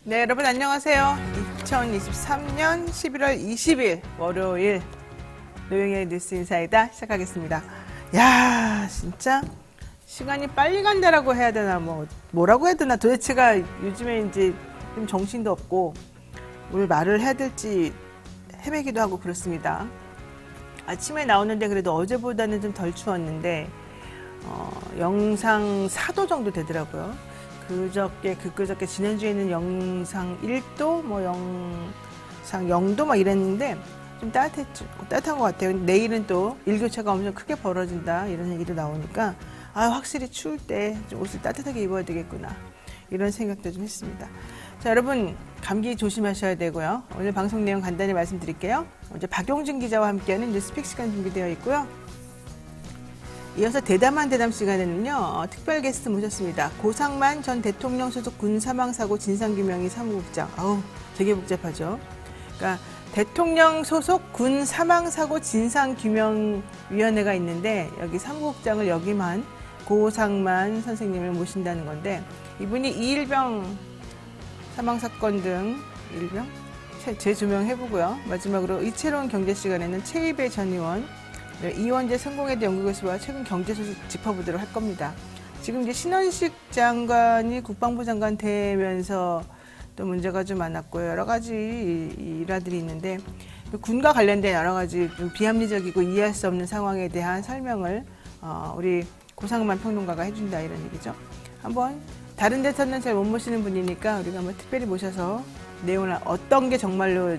네, 여러분 안녕하세요. 2023년 11월 20일 월요일 노영의 뉴스 인사이다 시작하겠습니다. 야, 진짜 시간이 빨리 간다라고 해야 되나 뭐라고 해야 되나 도대체가 요즘에 이제 좀 정신도 없고 뭘 말을 해야 될지 헤매기도 하고 그렇습니다. 아침에 나오는데 그래도 어제보다는 좀 덜 추웠는데 영상 4도 정도 되더라고요. 그저께 지난주에는 영상 1도, 영상 0도 이랬는데 좀 따뜻한 것 같아요. 내일은 또 일교차가 엄청 크게 벌어진다 이런 얘기도 나오니까 확실히 추울 때 좀 옷을 따뜻하게 입어야 되겠구나 이런 생각도 좀 했습니다. 자, 여러분 감기 조심하셔야 되고요. 오늘 방송 내용 간단히 말씀드릴게요. 먼저 박용진 기자와 함께하는 뉴스픽 시간 준비되어 있고요. 이어서 대담한 대담 시간에는요, 특별 게스트 모셨습니다. 고상만 전 대통령 소속 군 사망사고 진상규명위 사무국장. 되게 복잡하죠. 그러니까 대통령 소속 군 사망사고 진상규명위원회가 있는데 여기 사무국장을 역임한 고상만 선생님을 모신다는 건데 이분이 이일병 사망사건 등 일병 재조명해보고요. 마지막으로 이채로운 경제 시간에는 최이배 전 의원, 이원재 성공회대 연구교수와 최근 경제 소식 짚어보도록 할 겁니다. 지금 이제 신원식 장관이 국방부 장관 되면서 또 문제가 좀 많았고요. 여러 가지 일화들이 있는데 군과 관련된 여러 가지 좀 비합리적이고 이해할 수 없는 상황에 대한 설명을 우리 고상만 평론가가 해준다 이런 얘기죠. 한번 다른 데서는 잘 못 모시는 분이니까 우리가 한번 특별히 모셔서 내용을 어떤 게 정말로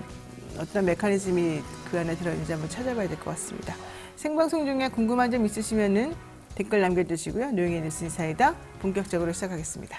어떤 메커니즘이 그 안에 들어있는지 한번 찾아봐야 될 것 같습니다. 생방송 중에 궁금한 점 있으시면은 댓글 남겨주시고요. 노영의 뉴스 인사이다 본격적으로 시작하겠습니다.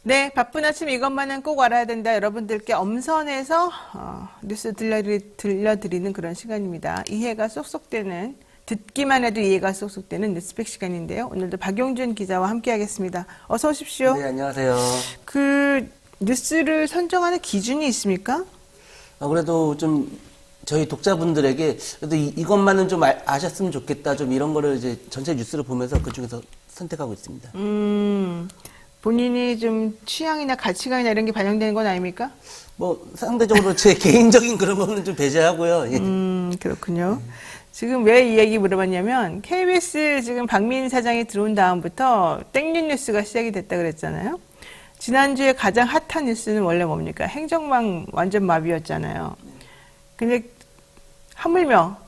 네, 바쁜 아침 이것만은 꼭 알아야 된다. 여러분들께 엄선해서 뉴스 들려드리는 그런 시간입니다. 이해가 쏙쏙 되는, 듣기만 해도 이해가 쏙쏙 되는 뉴스팩 시간인데요. 오늘도 박용준 기자와 함께하겠습니다. 어서 오십시오. 네, 안녕하세요. 그 뉴스를 선정하는 기준이 있습니까? 그래도 좀 저희 독자분들에게 그래도 이것만은 좀 아셨으면 좋겠다. 좀 이런 거를 이제 전체 뉴스를 보면서 그 중에서 선택하고 있습니다. 본인이 좀 취향이나 가치관이나 이런 게 반영되는 건 아닙니까? 상대적으로 제 개인적인 그런 거는 좀 배제하고요. 예. 그렇군요. 지금 왜 이 얘기 물어봤냐면, KBS 지금 박민 사장이 들어온 다음부터 땡뉴 뉴스가 시작이 됐다 그랬잖아요. 지난주에 가장 핫한 뉴스는 원래 뭡니까? 행정망 완전 마비였잖아요. 근데 하물며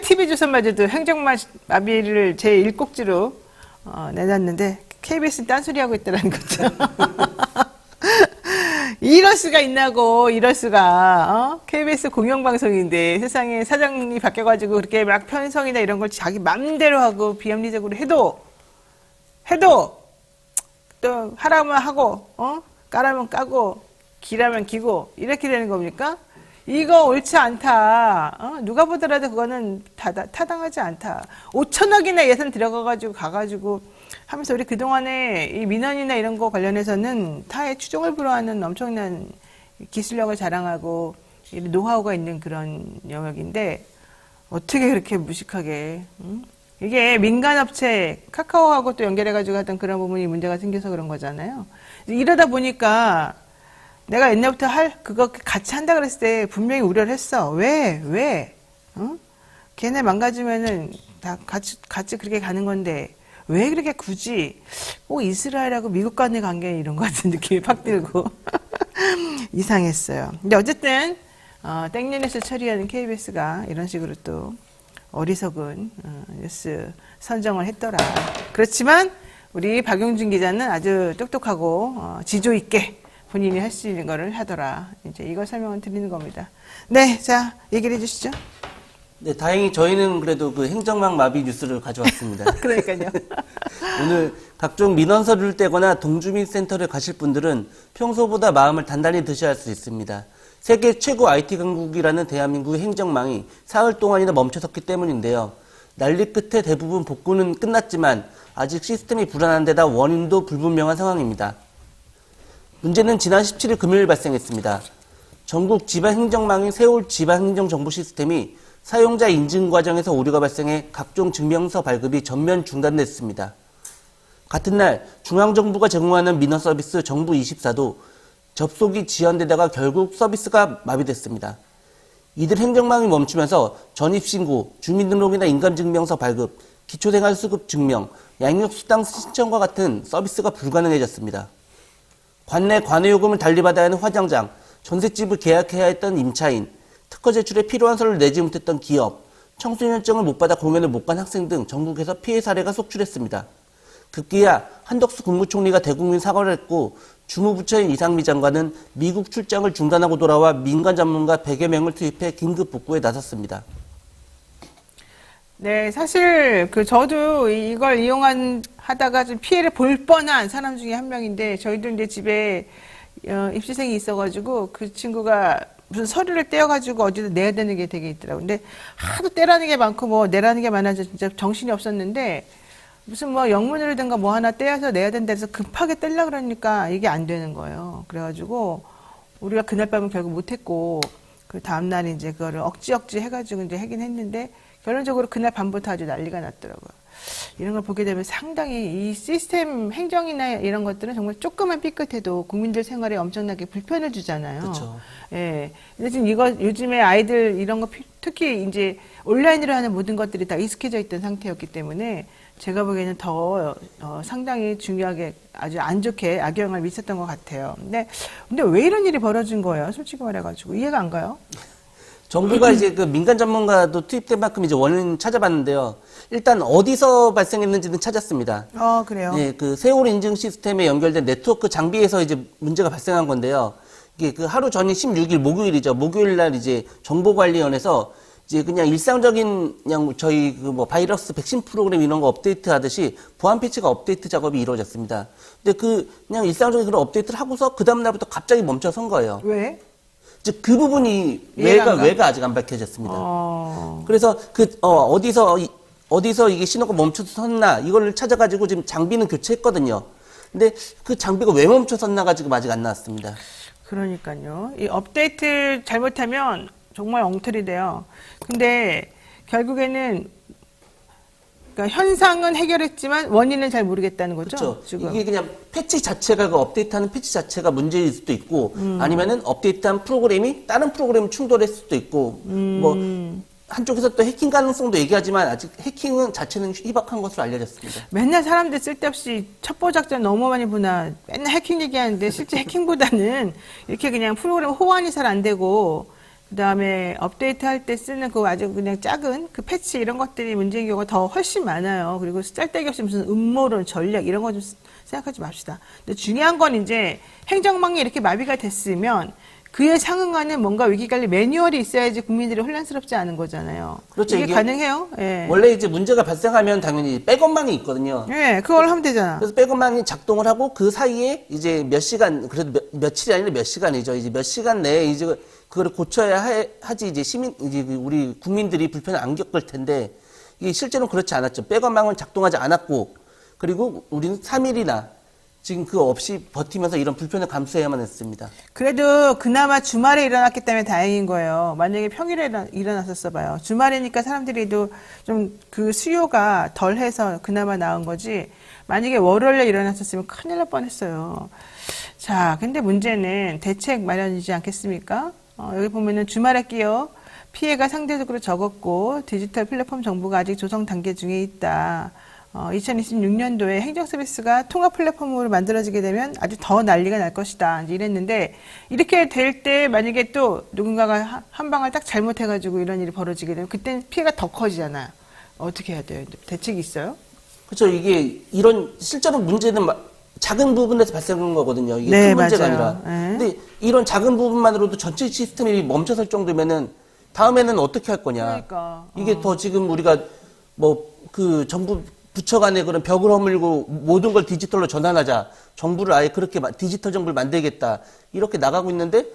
TV조선마저도 행정망 마비를 제 1꼭지로 내놨는데, KBS는 딴소리하고 있다는 거죠. 이럴 수가 있나고, 이럴 수가. KBS 공영방송인데 세상에 사장이 바뀌어가지고 그렇게 막 편성이나 이런 걸 자기 맘대로 하고 비합리적으로 해도 또 하라면 하고, 까라면 까고, 기라면 기고, 이렇게 되는 겁니까? 이거 옳지 않다. 누가 보더라도 그거는 타당하지 않다. 5천억이나 예산 가가지고 하면서 우리 그동안에 이 민원이나 이런 거 관련해서는 타의 추종을 불허하는 엄청난 기술력을 자랑하고 노하우가 있는 그런 영역인데 어떻게 그렇게 무식하게 이게 민간업체 카카오하고 또 연결해가지고 하던 그런 부분이 문제가 생겨서 그런 거잖아요. 이러다 보니까 내가 옛날부터 그거 같이 한다 그랬을 때 분명히 우려를 했어. 왜? 걔네 망가지면은 다 같이 그렇게 가는 건데 왜 그렇게 굳이 꼭 이스라엘하고 미국 간의 관계 이런 것 같은 느낌이 팍 들고 이상했어요. 근데 어쨌든 땡년에서 처리하는 KBS가 이런 식으로 또 어리석은 뉴스 선정을 했더라. 그렇지만 우리 박용준 기자는 아주 똑똑하고 지조 있게 본인이 할 수 있는 거를 하더라. 이제 이걸 설명을 드리는 겁니다. 네, 자 얘기를 해주시죠. 네, 다행히 저희는 그래도 그 행정망 마비 뉴스를 가져왔습니다. 그러니까요. 오늘 각종 민원 서류를 떼거나 동주민 센터를 가실 분들은 평소보다 마음을 단단히 드셔야 할 수 있습니다. 세계 최고 IT 강국이라는 대한민국의 행정망이 사흘 동안이나 멈춰섰기 때문인데요. 난리 끝에 대부분 복구는 끝났지만 아직 시스템이 불안한 데다 원인도 불분명한 상황입니다. 문제는 지난 17일 금요일 발생했습니다. 전국 지방행정망인 세울 지방행정정보 시스템이 사용자 인증 과정에서 오류가 발생해 각종 증명서 발급이 전면 중단됐습니다. 같은 날 중앙정부가 제공하는 민원 서비스 정부24도 접속이 지연되다가 결국 서비스가 마비됐습니다. 이들 행정망이 멈추면서 전입신고, 주민등록이나 인감증명서 발급, 기초생활수급 증명, 양육수당 신청과 같은 서비스가 불가능해졌습니다. 관내 관외요금을 달리 받아야 하는 화장장, 전셋집을 계약해야 했던 임차인, 특허 제출에 필요한 서류를 내지 못했던 기업, 청소년증을 못 받아 공연을 못 간 학생 등 전국에서 피해 사례가 속출했습니다. 급기야 한덕수 국무총리가 대국민 사과를 했고 주무부처인 이상미 장관은 미국 출장을 중단하고 돌아와 민간 전문가 100여 명을 투입해 긴급 복구에 나섰습니다. 네, 사실 저도 이걸 하다가 좀 피해를 볼 뻔한 사람 중에 한 명인데 저희도 이제 집에 입시생이 있어가지고 그 친구가 무슨 서류를 떼어가지고 어디서 내야 되는 게 되게 있더라고요. 근데 하도 떼라는 게 많고 뭐 내라는 게 많아서 진짜 정신이 없었는데 무슨 뭐 영문으로든가 뭐 하나 떼어서 내야 된다 해서 급하게 떼려고 그러니까 이게 안 되는 거예요. 그래가지고 우리가 그날 밤은 결국 못했고 그 다음날 이제 그거를 억지 해가지고 이제 하긴 했는데 결론적으로 그날 밤부터 아주 난리가 났더라고요. 이런 걸 보게 되면 상당히 이 시스템 행정이나 이런 것들은 정말 조금만 삐끗해도 국민들 생활에 엄청나게 불편을 주잖아요. 그렇죠. 예. 근데 지금 요즘에 아이들 이런 거 특히 이제 온라인으로 하는 모든 것들이 다 익숙해져 있던 상태였기 때문에 제가 보기에는 더 상당히 중요하게 아주 안 좋게 악영향을 미쳤던 것 같아요. 근데 왜 이런 일이 벌어진 거예요? 솔직히 말해가지고 이해가 안 가요. 정부가 이제 그 민간 전문가도 투입된 만큼 이제 원인 찾아봤는데요. 일단 어디서 발생했는지는 찾았습니다. 그래요? 네, 그 세월 인증 시스템에 연결된 네트워크 장비에서 이제 문제가 발생한 건데요. 이게 그 하루 전인 16일 목요일이죠. 목요일 날 이제 정보관리원에서 이제 그냥 일상적인 그냥 저희 그 뭐 바이러스 백신 프로그램 이런 거 업데이트 하듯이 보안 패치가 업데이트 작업이 이루어졌습니다. 근데 그냥 일상적인 그런 업데이트를 하고서 그 다음 날부터 갑자기 멈춰선 거예요. 왜? 즉 그 부분이 왜가 아직 안 밝혀졌습니다. 그래서 어디서 이게 신호가 멈춰섰나 이걸 찾아가지고 지금 장비는 교체했거든요. 근데 그 장비가 왜 멈춰섰나가 지금 아직 안 나왔습니다. 그러니까요. 이 업데이트 잘못하면 정말 엉터리 돼요. 근데 결국에는 그러니까 현상은 해결했지만 원인은 잘 모르겠다는 거죠. 그렇죠. 지금. 이게 그냥 패치 자체가 그 업데이트하는 패치 자체가 문제일 수도 있고 아니면은 업데이트한 프로그램이 다른 프로그램 충돌했을 수도 있고 뭐 한쪽에서 또 해킹 가능성도 얘기하지만 아직 해킹은 자체는 희박한 것으로 알려졌습니다. 맨날 사람들 쓸데없이 첩보 작전 너무 많이 보나 맨날 해킹 얘기하는데 실제 해킹보다는 이렇게 그냥 프로그램 호환이 잘 안 되고 그다음에 업데이트 할 때 쓰는 그 아주 그냥 작은 그 패치 이런 것들이 문제인 경우가 더 훨씬 많아요. 그리고 짤데기 없이 무슨 음모론, 전략 이런 거 좀 생각하지 맙시다. 근데 중요한 건 이제 행정망이 이렇게 마비가 됐으면 그에 상응하는 뭔가 위기관리 매뉴얼이 있어야지 국민들이 혼란스럽지 않은 거잖아요. 그렇죠. 이게 가능해요? 예. 원래 이제 문제가 발생하면 당연히 백업망이 있거든요. 예, 그걸 하면 되잖아. 그래서 백업망이 작동을 하고 그 사이에 이제 몇 시간, 그래도 며칠이 아니라 몇 시간이죠. 이제 몇 시간 내에 이제 그걸 고쳐야 하지 이제 이제 우리 국민들이 불편을 안 겪을 텐데 이게 실제로 그렇지 않았죠. 백업망은 작동하지 않았고 그리고 우리는 3일이나 지금 그거 없이 버티면서 이런 불편을 감수해야만 했습니다. 그래도 그나마 주말에 일어났기 때문에 다행인 거예요. 만약에 평일에 일어났었어 봐요. 주말이니까 사람들이도 좀 그 수요가 덜해서 그나마 나은 거지. 만약에 월요일에 일어났었으면 큰일 날 뻔했어요. 자, 근데 문제는 대책 마련이지 않겠습니까? 여기 보면은 주말에 끼어 피해가 상대적으로 적었고 디지털 플랫폼 정보가 아직 조성 단계 중에 있다. 2026년도에 행정서비스가 통합 플랫폼으로 만들어지게 되면 아주 더 난리가 날 것이다. 이제 이랬는데 이렇게 될 때 만약에 또 누군가가 한 방을 딱 잘못해가지고 이런 일이 벌어지게 되면 그때는 피해가 더 커지잖아요. 어떻게 해야 돼요? 대책이 있어요? 그렇죠. 이게 이런 실제로 문제는 작은 부분에서 발생한 거거든요. 이게 네, 큰 문제가 맞아요. 아니라. 네. 근데 이런 작은 부분만으로도 전체 시스템이 멈춰설 정도면은 다음에는 어떻게 할 거냐. 그러니까. 이게 더 지금 우리가 정부 부처 간에 그런 벽을 허물고 모든 걸 디지털로 전환하자. 정부를 아예 그렇게 디지털 정부를 만들겠다. 이렇게 나가고 있는데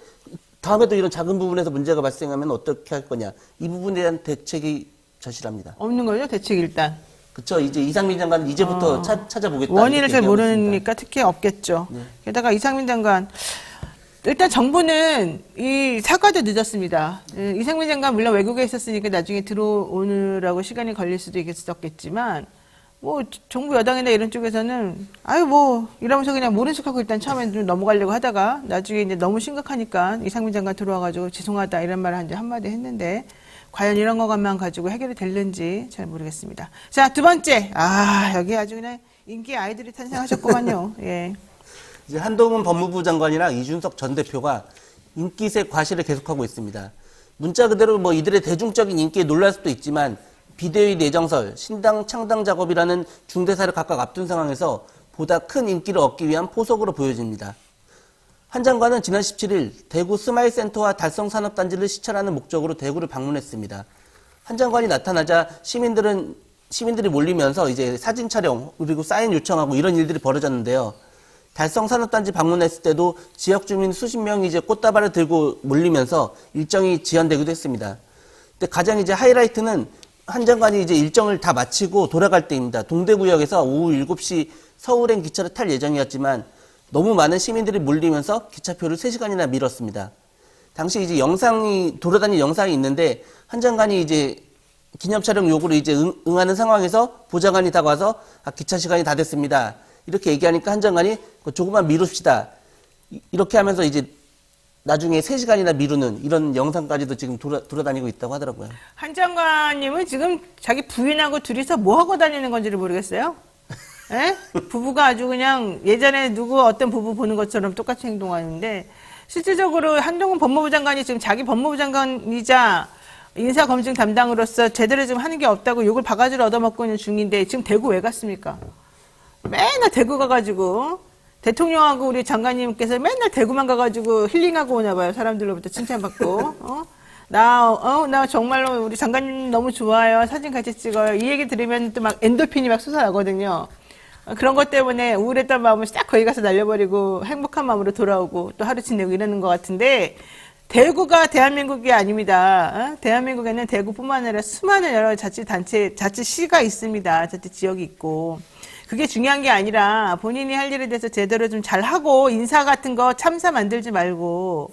다음에도 이런 작은 부분에서 문제가 발생하면 어떻게 할 거냐. 이 부분에 대한 대책이 절실합니다. 없는 거죠? 대책 일단. 그렇죠. 이제 이상민 장관은 이제부터 찾아보겠다. 원인을 잘 얘기하고 모르니까 있습니다. 특히 없겠죠. 네. 게다가 이상민 장관 일단 정부는 이 사과도 늦었습니다. 이상민 장관 물론 외국에 있었으니까 나중에 들어오느라고 시간이 걸릴 수도 있었겠지만 뭐 정부 여당이나 이런 쪽에서는 아유 뭐 이러면서 그냥 모른 척하고 일단 처음엔 좀 넘어가려고 하다가 나중에 이제 너무 심각하니까 이상민 장관 들어와가지고 죄송하다 이런 말을 한마디 했는데 과연 이런 것만 가지고 해결이 될는지 잘 모르겠습니다. 자, 두 번째. 여기 아주 그냥 인기 아이들이 탄생하셨구만요. 예. 이제 한동훈 법무부 장관이랑 이준석 전 대표가 인기세 과시를 계속하고 있습니다. 문자 그대로 이들의 대중적인 인기에 놀랄 수도 있지만 비대위 내정설, 신당 창당 작업이라는 중대사를 각각 앞둔 상황에서 보다 큰 인기를 얻기 위한 포석으로 보여집니다. 한 장관은 지난 17일 대구 스마일센터와 달성산업단지를 시찰하는 목적으로 대구를 방문했습니다. 한 장관이 나타나자 시민들이 몰리면서 이제 사진 촬영 그리고 사인 요청하고 이런 일들이 벌어졌는데요. 달성산업단지 방문했을 때도 지역 주민 수십 명이 이제 꽃다발을 들고 몰리면서 일정이 지연되기도 했습니다. 근데 가장 이제 하이라이트는 한 장관이 이제 일정을 다 마치고 돌아갈 때입니다. 동대구역에서 오후 7시 서울행 기차를 탈 예정이었지만 너무 많은 시민들이 몰리면서 기차표를 3시간이나 미뤘습니다. 당시 이제 돌아다니는 영상이 있는데 한 장관이 이제 기념 촬영 요구를 이제 응하는 상황에서 보좌관이 다가와서 기차 시간이 다 됐습니다. 이렇게 얘기하니까 한 장관이 조금만 미룹시다. 이렇게 하면서 이제 나중에 3시간이나 미루는 이런 영상까지도 지금 돌아다니고 있다고 하더라고요. 한 장관님은 지금 자기 부인하고 둘이서 뭐 하고 다니는 건지를 모르겠어요. 예? 부부가 아주 그냥 예전에 어떤 부부 보는 것처럼 똑같이 행동하는데 실질적으로 한동훈 법무부 장관이 지금 자기 법무부 장관이자 인사검증 담당으로서 제대로 지금 하는 게 없다고 욕을 바가지로 얻어먹고 있는 중인데 지금 대구 왜 갔습니까? 맨날 대구 가가지고 대통령하고 우리 장관님께서 맨날 대구만 가가지고 힐링하고 오나 봐요. 사람들로부터 칭찬받고. 나 정말로 우리 장관님 너무 좋아요. 사진 같이 찍어요. 이 얘기 들으면 또 막 엔돌핀이 막 솟아나거든요. 그런 것 때문에 우울했던 마음을 딱 거기 가서 날려버리고 행복한 마음으로 돌아오고 또 하루 지내고 이러는 것 같은데 대구가 대한민국이 아닙니다. 대한민국에는 대구뿐만 아니라 수많은 여러 자치단체, 자치시가 있습니다. 자치지역이 있고. 그게 중요한 게 아니라 본인이 할 일에 대해서 제대로 좀 잘하고 인사 같은 거 참사 만들지 말고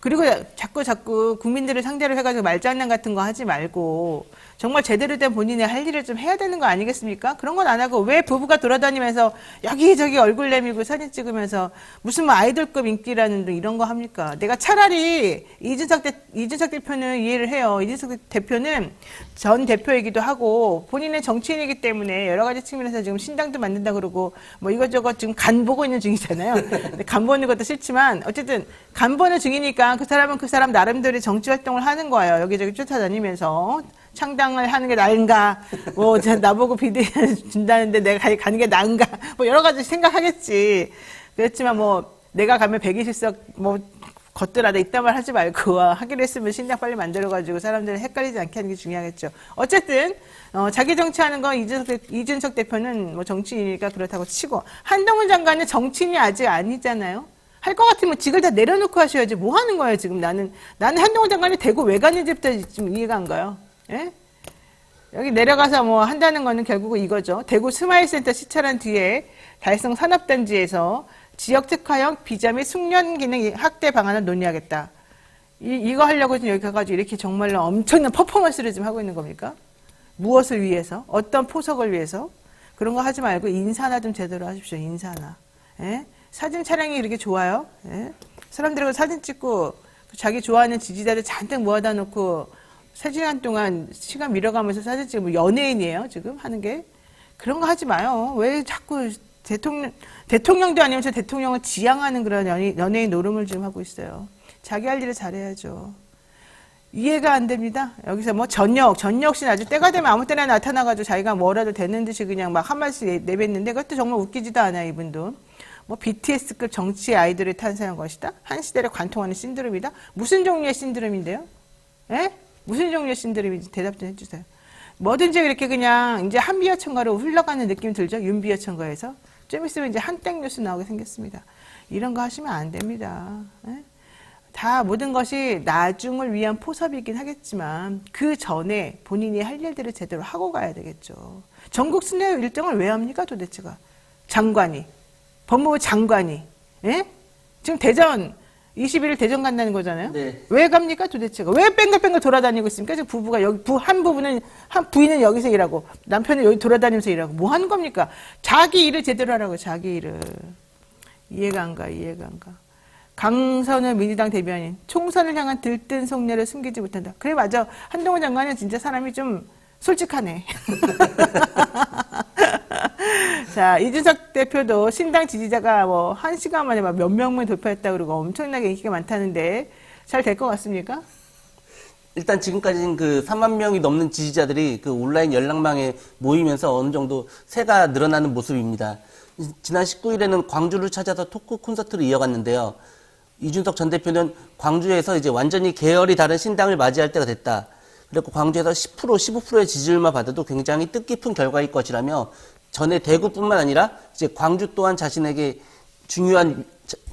그리고 자꾸 국민들을 상대로 해가지고 말장난 같은 거 하지 말고 정말 제대로 된 본인의 할 일을 좀 해야 되는 거 아니겠습니까? 그런 건 안 하고 왜 부부가 돌아다니면서 여기저기 얼굴 내밀고 사진 찍으면서 무슨 뭐 아이돌급 인기라는 등 이런 거 합니까? 내가 차라리 이준석 대표는 이해를 해요. 이준석 대표는 전 대표이기도 하고 본인의 정치인이기 때문에 여러 가지 측면에서 지금 신당도 만든다 그러고 뭐 이것저것 지금 간 보고 있는 중이잖아요. 근데 간 보는 것도 싫지만 어쨌든 간 보는 중이니까 그 사람은 그 사람 나름대로 정치 활동을 하는 거예요. 여기저기 쫓아다니면서. 창당을 하는 게 나은가, 뭐, 나보고 비대 준다는데 내가 가는 게 나은가, 뭐, 여러 가지 생각하겠지. 그렇지만 뭐, 내가 가면 120석, 뭐, 걷더라도 이딴 말 하지 말고, 하기로 했으면 신당 빨리 만들어가지고 사람들을 헷갈리지 않게 하는 게 중요하겠죠. 어쨌든, 자기 정치하는 건 이준석 대표는 뭐 정치인이니까 그렇다고 치고, 한동훈 장관은 정치인이 아직 아니잖아요. 할 것 같으면 직을 다 내려놓고 하셔야지. 뭐 하는 거예요, 지금 나는 한동훈 장관이 대구 왜 갔는지부터 지금 이해가 안 가요. 예? 여기 내려가서 뭐 한다는 거는 결국은 이거죠. 대구 스마일센터 시찰한 뒤에 달성 산업단지에서 지역 특화형 비자 및 숙련 기능 확대 방안을 논의하겠다. 이거 하려고 지금 여기 가가지고 이렇게 정말로 엄청난 퍼포먼스를 지금 하고 있는 겁니까? 무엇을 위해서? 어떤 포석을 위해서? 그런 거 하지 말고 인사나 좀 제대로 하십시오. 인사나. 예? 사진 촬영이 이렇게 좋아요. 예? 사람들하고 사진 찍고 자기 좋아하는 지지자들 잔뜩 모아다 놓고 3시간 동안 시간 밀어가면서 사진 찍으면 연예인이에요, 지금 하는 게. 그런 거 하지 마요. 왜 자꾸 대통령도 아니면서 대통령을 지향하는 그런 연예인 노름을 지금 하고 있어요. 자기 할 일을 잘해야죠. 이해가 안 됩니다. 여기서 뭐 전역 씨 아주 때가 되면 아무 때나 나타나가지고 자기가 뭐라도 되는 듯이 그냥 막 한 말씩 내뱉는데 그것도 정말 웃기지도 않아요, 이분도. 뭐 BTS급 정치 아이돌을 탄생한 것이다. 한 시대를 관통하는 신드롬이다. 무슨 종류의 신드롬인데요? 예? 무슨 종류의 신드롬인지 대답 좀 해주세요. 뭐든지 이렇게 그냥 이제 한비어천가로 흘러가는 느낌 들죠? 윤비어천가에서. 좀 있으면 이제 한땡 뉴스 나오게 생겼습니다. 이런 거 하시면 안 됩니다. 예? 다 모든 것이 나중을 위한 포섭이긴 하겠지만 그 전에 본인이 할 일들을 제대로 하고 가야 되겠죠. 전국 순회 일정을 왜 합니까 도대체가? 장관이. 법무부 장관이. 예? 지금 대전 21일 대전 간다는 거잖아요. 네. 왜 갑니까 도대체가? 왜 뺑글뺑글 돌아다니고 있습니까? 지금 부부가 여기 한 부인은 여기서 일하고 남편은 여기 돌아다니면서 일하고 뭐 하는 겁니까? 자기 일을 제대로 하라고 자기 일을. 이해가 안 가. 강선우 민주당 대변인 총선을 향한 들뜬 속내를 숨기지 못한다. 그래 맞아. 한동훈 장관은 진짜 사람이 좀 솔직하네. 자, 이준석 대표도 신당 지지자가 뭐 1시간 만에 막 몇 명만 돌파했다 그러고 엄청나게 인기가 많다는데 잘 될 것 같습니까? 일단 지금까지는 그 3만 명이 넘는 지지자들이 그 온라인 연락망에 모이면서 어느 정도 새가 늘어나는 모습입니다. 지난 19일에는 광주를 찾아서 토크 콘서트를 이어갔는데요. 이준석 전 대표는 광주에서 이제 완전히 계열이 다른 신당을 맞이할 때가 됐다. 그리고 광주에서 10%, 15%의 지지율만 받아도 굉장히 뜻깊은 결과일 것이라며 전에 대구뿐만 아니라 이제 광주 또한 자신에게 중요한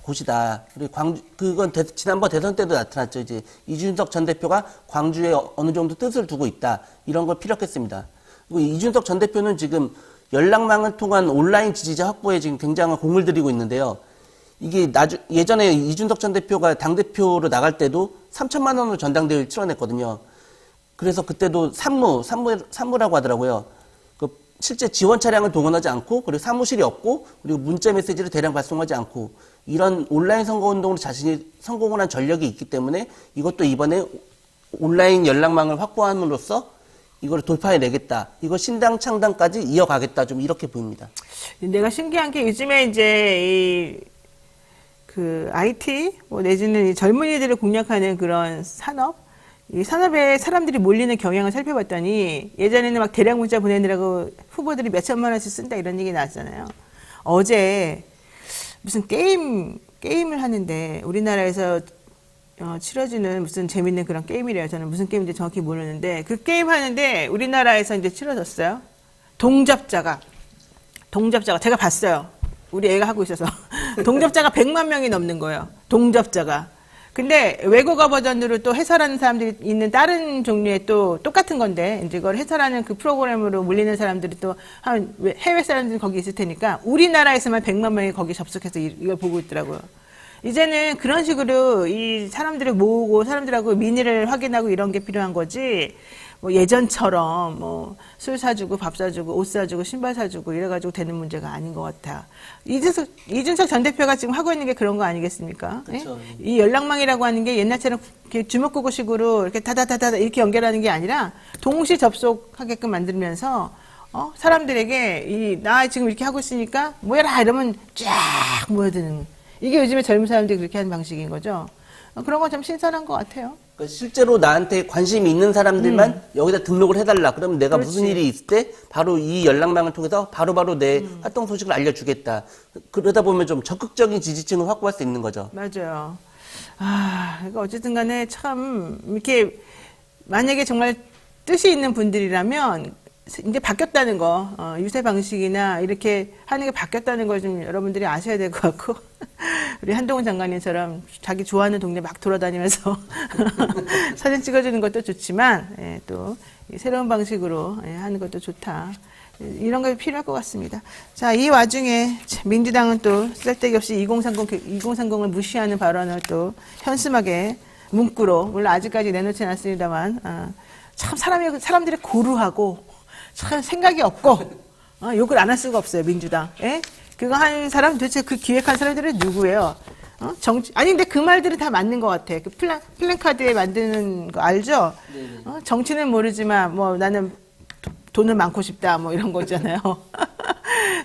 곳이다. 그리고 그건 지난번 대선 때도 나타났죠. 이제 이준석 전 대표가 광주에 어느 정도 뜻을 두고 있다. 이런 걸 피력했습니다. 그리고 이준석 전 대표는 지금 연락망을 통한 온라인 지지자 확보에 지금 굉장한 공을 들이고 있는데요. 이게 예전에 이준석 전 대표가 당대표로 나갈 때도 3천만 원으로 전당대회를 치러냈거든요. 그래서 그때도 산무라고 하더라고요. 실제 지원 차량을 동원하지 않고, 그리고 사무실이 없고, 그리고 문자 메시지를 대량 발송하지 않고, 이런 온라인 선거운동으로 자신이 성공을 한 전력이 있기 때문에 이것도 이번에 온라인 연락망을 확보함으로써 이걸 돌파해내겠다. 이거 신당 창당까지 이어가겠다. 좀 이렇게 보입니다. 내가 신기한 게 요즘에 이제 그 IT 뭐 내지는 이 젊은이들을 공략하는 그런 산업, 이 산업에 사람들이 몰리는 경향을 살펴봤더니 예전에는 막 대량 문자 보내느라고 후보들이 몇 천만 원씩 쓴다 이런 얘기 나왔잖아요. 어제 무슨 게임을 하는데 우리나라에서 치러지는 무슨 재밌는 그런 게임이래요. 저는 무슨 게임인지 정확히 모르는데 그 게임 하는데 우리나라에서 이제 치러졌어요. 동접자가 제가 봤어요. 우리 애가 하고 있어서 동접자가 100만 명이 넘는 거예요. 동접자가. 근데 외국어 버전으로 또 해설하는 사람들이 있는 다른 종류의 또 똑같은 건데 이제 그걸 해설하는 그 프로그램으로 물리는 사람들이 또 한 해외 사람들이 거기 있을 테니까 우리나라에서만 100만 명이 거기 접속해서 이걸 보고 있더라고요. 이제는 그런 식으로 이 사람들을 모으고 사람들하고 민의를 확인하고 이런 게 필요한 거지. 뭐 예전처럼 뭐 술 사주고 밥 사주고 옷 사주고 신발 사주고 이래가지고 되는 문제가 아닌 것 같아. 이준석 전 대표가 지금 하고 있는 게 그런 거 아니겠습니까? 그렇죠. 이 연락망이라고 하는 게 옛날처럼 이렇게 주먹구구식으로 이렇게 다다다다 이렇게 연결하는 게 아니라 동시 접속하게끔 만들면서 사람들에게 나 지금 이렇게 하고 있으니까 모여라 이러면 쫙 모여드는 이게 요즘에 젊은 사람들이 그렇게 하는 방식인 거죠. 그런 건 좀 신선한 것 같아요. 실제로 나한테 관심이 있는 사람들만 여기다 등록을 해달라. 그러면 내가 그렇지. 무슨 일이 있을 때 바로 이 연락망을 통해서 바로바로 내 활동 소식을 알려주겠다. 그러다 보면 좀 적극적인 지지층을 확보할 수 있는 거죠. 맞아요. 그러니까 어쨌든 간에 참 이렇게 만약에 정말 뜻이 있는 분들이라면 이제 바뀌었다는 거, 유세 방식이나 이렇게 하는 게 바뀌었다는 걸 좀 여러분들이 아셔야 될 것 같고, 우리 한동훈 장관님처럼 자기 좋아하는 동네 막 돌아다니면서 사진 찍어주는 것도 좋지만, 또 새로운 방식으로 하는 것도 좋다. 이런 게 필요할 것 같습니다. 자, 이 와중에 민주당은 또 쓸데기 없이 2030을 무시하는 발언을 또 현수막에 문구로, 물론 아직까지 내놓지 않았습니다만, 참 사람들이 고루하고, 참 생각이 없고 욕을 안 할 수가 없어요. 민주당. 예? 그거 한 사람 도대체 그 기획한 사람들은 누구예요? 아니, 근데 그 말들은 다 맞는 것 같아. 그 플랜카드에 만드는 거 알죠? 정치는 모르지만, 뭐, 나는 돈을 많고 싶다, 뭐, 이런 거잖아요.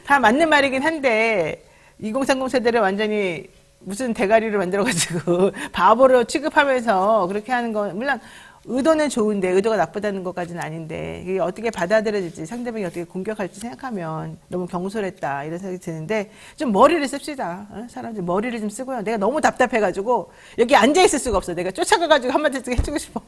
다 맞는 말이긴 한데, 2030 세대를 완전히 무슨 대가리를 만들어가지고, 바보로 취급하면서 그렇게 하는 건, 물론, 의도는 좋은데 의도가 나쁘다는 것까지는 아닌데 이게 어떻게 받아들여질지 상대방이 어떻게 공격할지 생각하면 너무 경솔했다 이런 생각이 드는데 좀 머리를 씁시다. 사람들 머리를 좀 쓰고요. 내가 너무 답답해가지고 여기 앉아있을 수가 없어. 내가 쫓아가가지고 한마디씩 해주고 싶어.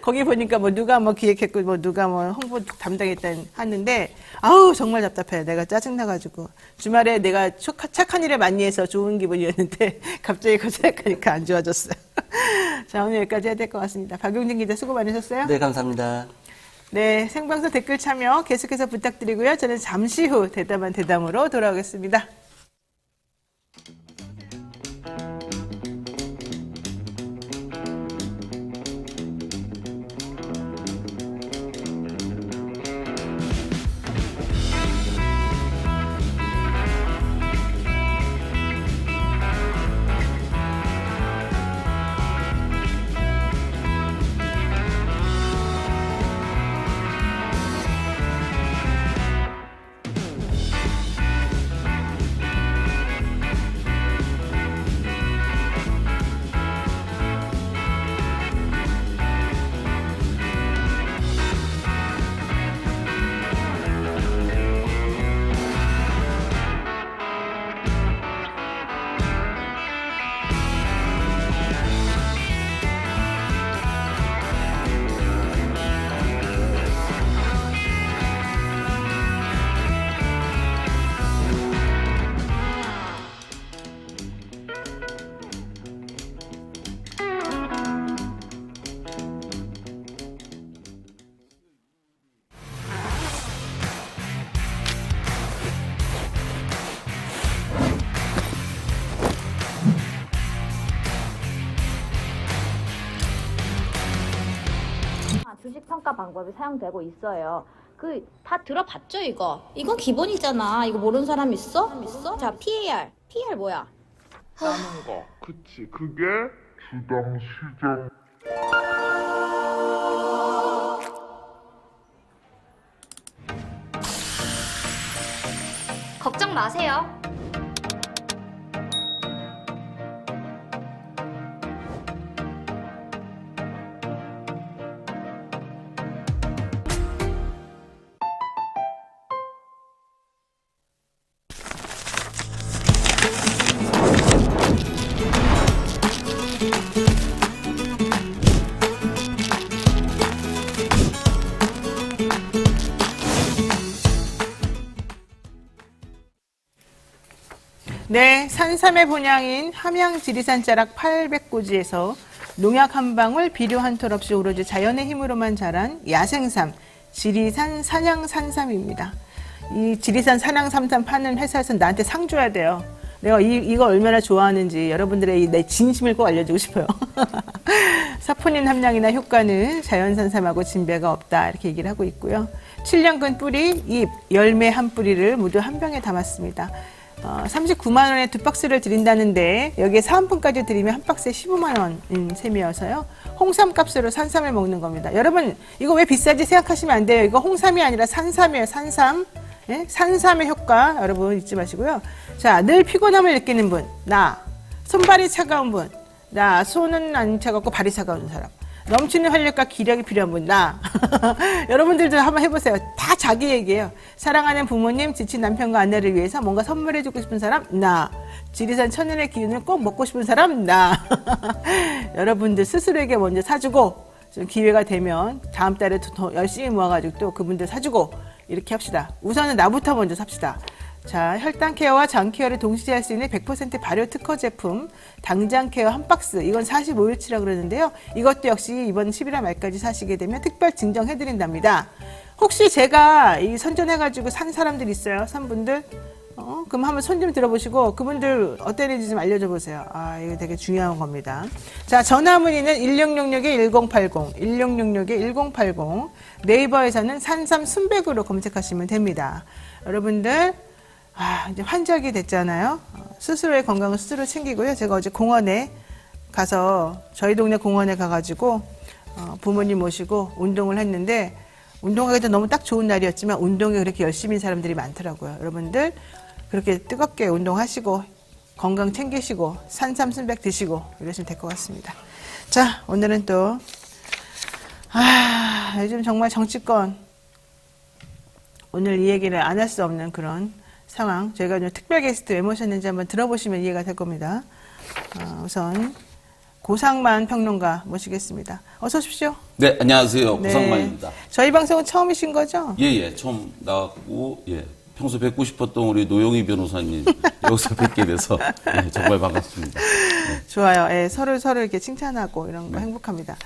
거기 보니까 뭐 누가 뭐 기획했고 뭐 누가 뭐 홍보 담당했다 하는데 아우 정말 답답해. 내가 짜증나가지고 주말에 내가 착한 일을 많이 해서 좋은 기분이었는데 갑자기 그거 생각하니까 안 좋아졌어요. 자, 오늘 여기까지 해야 될 것 같습니다. 박용진 기자 수고 많으셨어요. 네, 감사합니다. 네, 생방송 댓글 참여 계속해서 부탁드리고요. 저는 잠시 후 대담한 대담으로 돌아오겠습니다. 주식 평가 방법이 사용되고 있어요. 다 들어봤죠, 이거? 이건 기본이잖아. 이거 모르는 사람 있어? 자, PAR 뭐야? 하는 거. 그치. 그게 주당 시장. 걱정 마세요. 네, 산삼의 본향인 함양 지리산 자락 800고지에서 농약 한 방울, 비료 한 톨 없이 오로지 자연의 힘으로만 자란 야생삼, 지리산 산양산삼입니다. 이 지리산 산양산삼 파는 회사에서 나한테 상 줘야 돼요. 내가 이거 얼마나 좋아하는지 여러분들의 내 진심을 꼭 알려주고 싶어요. 사포닌 함량이나 효과는 자연산삼하고 진배가 없다 이렇게 얘기를 하고 있고요. 7년근 뿌리, 잎, 열매 한 뿌리를 모두 한 병에 담았습니다. 39만 원에 2박스를 드린다는데 여기에 사은품까지 드리면 한 박스에 15만 원인 셈이어서요. 홍삼 값으로 산삼을 먹는 겁니다. 여러분 이거 왜 비싸지 생각하시면 안 돼요. 이거 홍삼이 아니라 산삼이에요. 산삼. 예? 산삼의 효과 여러분 잊지 마시고요. 자, 늘 피곤함을 느끼는 분, 나. 손발이 차가운 분, 나. 손은 안 차갑고 발이 차가운 사람. 넘치는 활력과 기력이 필요한 분, 나. 여러분들도 한번 해보세요. 다 자기 얘기예요. 사랑하는 부모님, 지친 남편과 아내를 위해서 뭔가 선물해주고 싶은 사람, 나. 지리산 천연의 기운을 꼭 먹고 싶은 사람, 나. 여러분들 스스로에게 먼저 사주고, 좀 기회가 되면 다음 달에 더 열심히 모아가지고 또 그분들 사주고, 이렇게 합시다. 우선은 나부터 먼저 삽시다. 자, 혈당 케어와 장 케어를 동시에 할 수 있는 100% 발효 특허 제품 당장 케어 한 박스. 이건 45일치라 그러는데요. 이것도 역시 이번 11월 말까지 사시게 되면 특별 증정해 드린답니다. 혹시 제가 이 선전해가지고 산 사람들 있어요? 산 분들? 그럼 한번 손 좀 들어보시고 그분들 어땠는지 좀 알려줘 보세요. 아, 이거 되게 중요한 겁니다. 자, 전화 문의는 1666-1080, 1666-1080. 네이버에서는 산삼 순백으로 검색하시면 됩니다. 여러분들 이제 환자게 됐잖아요. 스스로의 건강을 스스로 챙기고요. 제가 어제 공원에 가서 저희 동네 공원에 가가지고 부모님 모시고 운동을 했는데 운동하기도 너무 딱 좋은 날이었지만 운동에 그렇게 열심히 사람들이 많더라고요. 여러분들 그렇게 뜨겁게 운동하시고 건강 챙기시고 산삼 순백 드시고 이러시면 될 것 같습니다. 자, 오늘은 또 요즘 정말 정치권 오늘 이 얘기를 안 할 수 없는 그런 상황. 저희가 오늘 특별 게스트 왜 모셨는지 한번 들어보시면 이해가 될 겁니다. 우선 고상만 평론가 모시겠습니다. 어서 오십시오. 네, 안녕하세요. 네. 고상만입니다. 저희 방송은 처음이신 거죠? 예, 처음 나왔고, 평소 뵙고 싶었던 우리 노영희 변호사님 여기서 뵙게 돼서 정말 반갑습니다. 좋아요. 예, 서로 이렇게 칭찬하고 이런 거 행복합니다.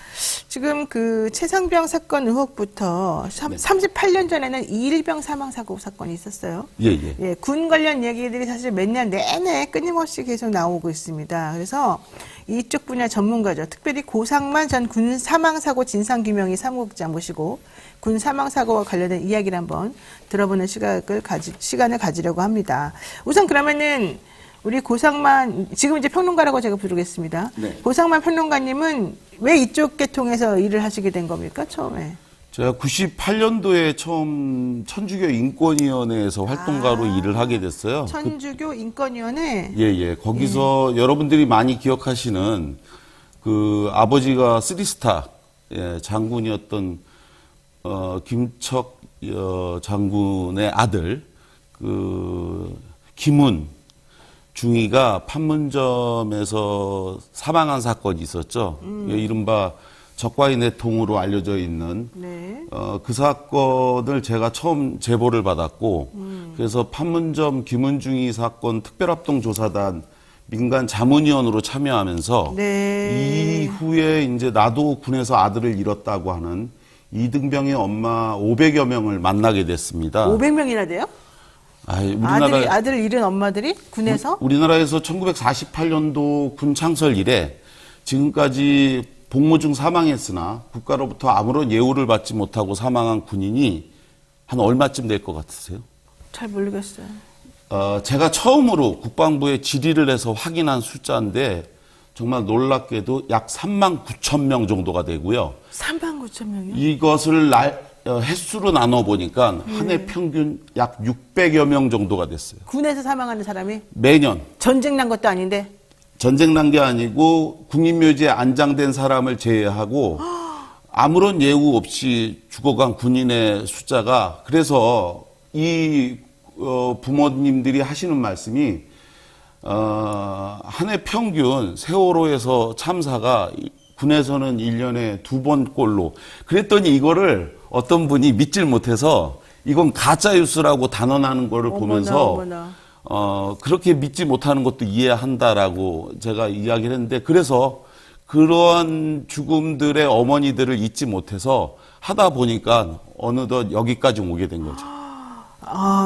지금 그 최상병 사건 의혹부터 38년 전에는 이일병 사망 사건이 있었어요. 예, 군 관련 얘기들이 사실 몇 년 내내 끊임없이 계속 나오고 있습니다. 그래서 이쪽 분야 전문가죠. 특별히 고상만 전 군 사망사고 진상규명위 사무국장 모시고 군 사망사고와 관련된 이야기를 한번 들어보는 시간을 가지려고 합니다. 우선 그러면은 우리 고상만, 지금 이제 평론가라고 제가 부르겠습니다. 네. 고상만 평론가님은 왜 이쪽 계통에서 일을 하시게 된 겁니까, 처음에? 제가 98년도에 처음 천주교 인권위원회에서 활동가로 일을 하게 됐어요. 천주교 인권위원회? 거기서 여러분들이 많이 기억하시는 그 아버지가 쓰리스타 장군이었던 김척 장군의 아들 그 김훈 중위가 판문점에서 사망한 사건이 있었죠. 이른바 적과의 내통으로 알려져 있는 그 사건을 제가 처음 제보를 받았고 그래서 판문점 김은중이 사건 특별합동조사단 민간 자문위원으로 참여하면서 이후에 이제 나도 군에서 아들을 잃었다고 하는 이등병의 엄마 500여 명을 만나게 됐습니다. 500명이나 돼요? 아들을 잃은 엄마들이 군에서? 우리나라에서 1948년도 군 창설 이래 지금까지 복무 중 사망했으나 국가로부터 아무런 예우를 받지 못하고 사망한 군인이 한 얼마쯤 될 것 같으세요? 잘 모르겠어요. 제가 처음으로 국방부에 질의를 해서 확인한 숫자인데 정말 놀랍게도 약 3만 9천 명 정도가 되고요. 3만 9천 명이요? 이것을 횟수로 나눠보니까 한 해 평균 약 600여 명 정도가 됐어요. 군에서 사망하는 사람이? 매년. 전쟁 난 것도 아닌데? 전쟁 난 게 아니고 국민묘지에 안장된 사람을 제외하고 아무런 예우 없이 죽어간 군인의 숫자가 그래서 이 부모님들이 하시는 말씀이 한 해 평균 세월호에서 참사가 군에서는 1년에 2번꼴로 그랬더니 이거를 어떤 분이 믿질 못해서 이건 가짜뉴스라고 단언하는 거를 보면서 그렇게 믿지 못하는 것도 이해한다라고 제가 이야기를 했는데 그래서 그러한 죽음들의 어머니들을 잊지 못해서 하다 보니까 어느덧 여기까지 오게 된 거죠.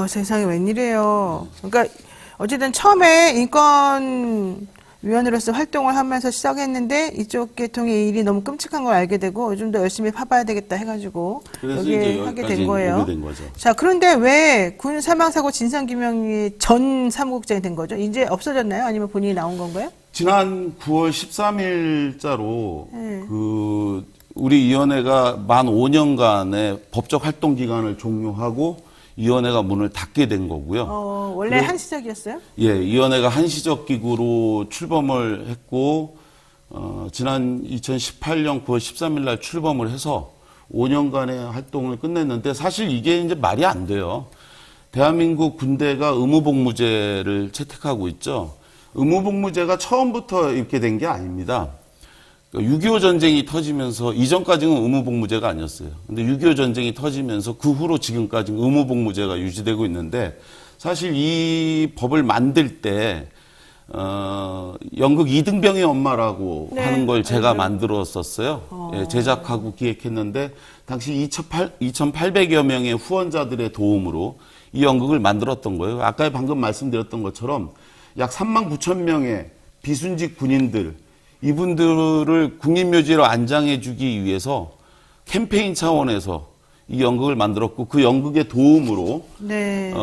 세상에 웬일이에요. 그러니까 어쨌든 처음에 인권위원으로서 활동을 하면서 시작했는데 이쪽 계통의 일이 너무 끔찍한 걸 알게 되고 좀 더 열심히 파봐야 되겠다 해가지고 여기에 하게 된 거예요. 오게 된 거죠. 자, 그런데 왜 군 사망사고 진상규명위 전 사무국장이 된 거죠? 이제 없어졌나요? 아니면 본인이 나온 건가요? 지난 9월 13일자로 우리 위원회가 만 5년간의 법적 활동 기간을 종료하고 위원회가 문을 닫게 된 거고요. 원래 한시적이었어요? 위원회가 한시적 기구로 출범을 했고 지난 2018년 9월 13일 날 출범을 해서 5년간의 활동을 끝냈는데 사실 이게 이제 말이 안 돼요. 대한민국 군대가 의무복무제를 채택하고 있죠. 의무복무제가 처음부터 이렇게 된 게 아닙니다. 6.25 전쟁이 터지면서 이전까지는 의무복무제가 아니었어요. 근데 6.25 전쟁이 터지면서 그 후로 지금까지 의무복무제가 유지되고 있는데 사실 이 법을 만들 때 연극 이등병의 엄마라고 하는 걸 제가 만들었었어요. 제작하고 기획했는데 당시 2,800여 명의 후원자들의 도움으로 이 연극을 만들었던 거예요. 아까 방금 말씀드렸던 것처럼 약 3만 9천 명의 비순직 군인들 이분들을 국립묘지로 안장해 주기 위해서 캠페인 차원에서 이 연극을 만들었고 그 연극의 도움으로 네.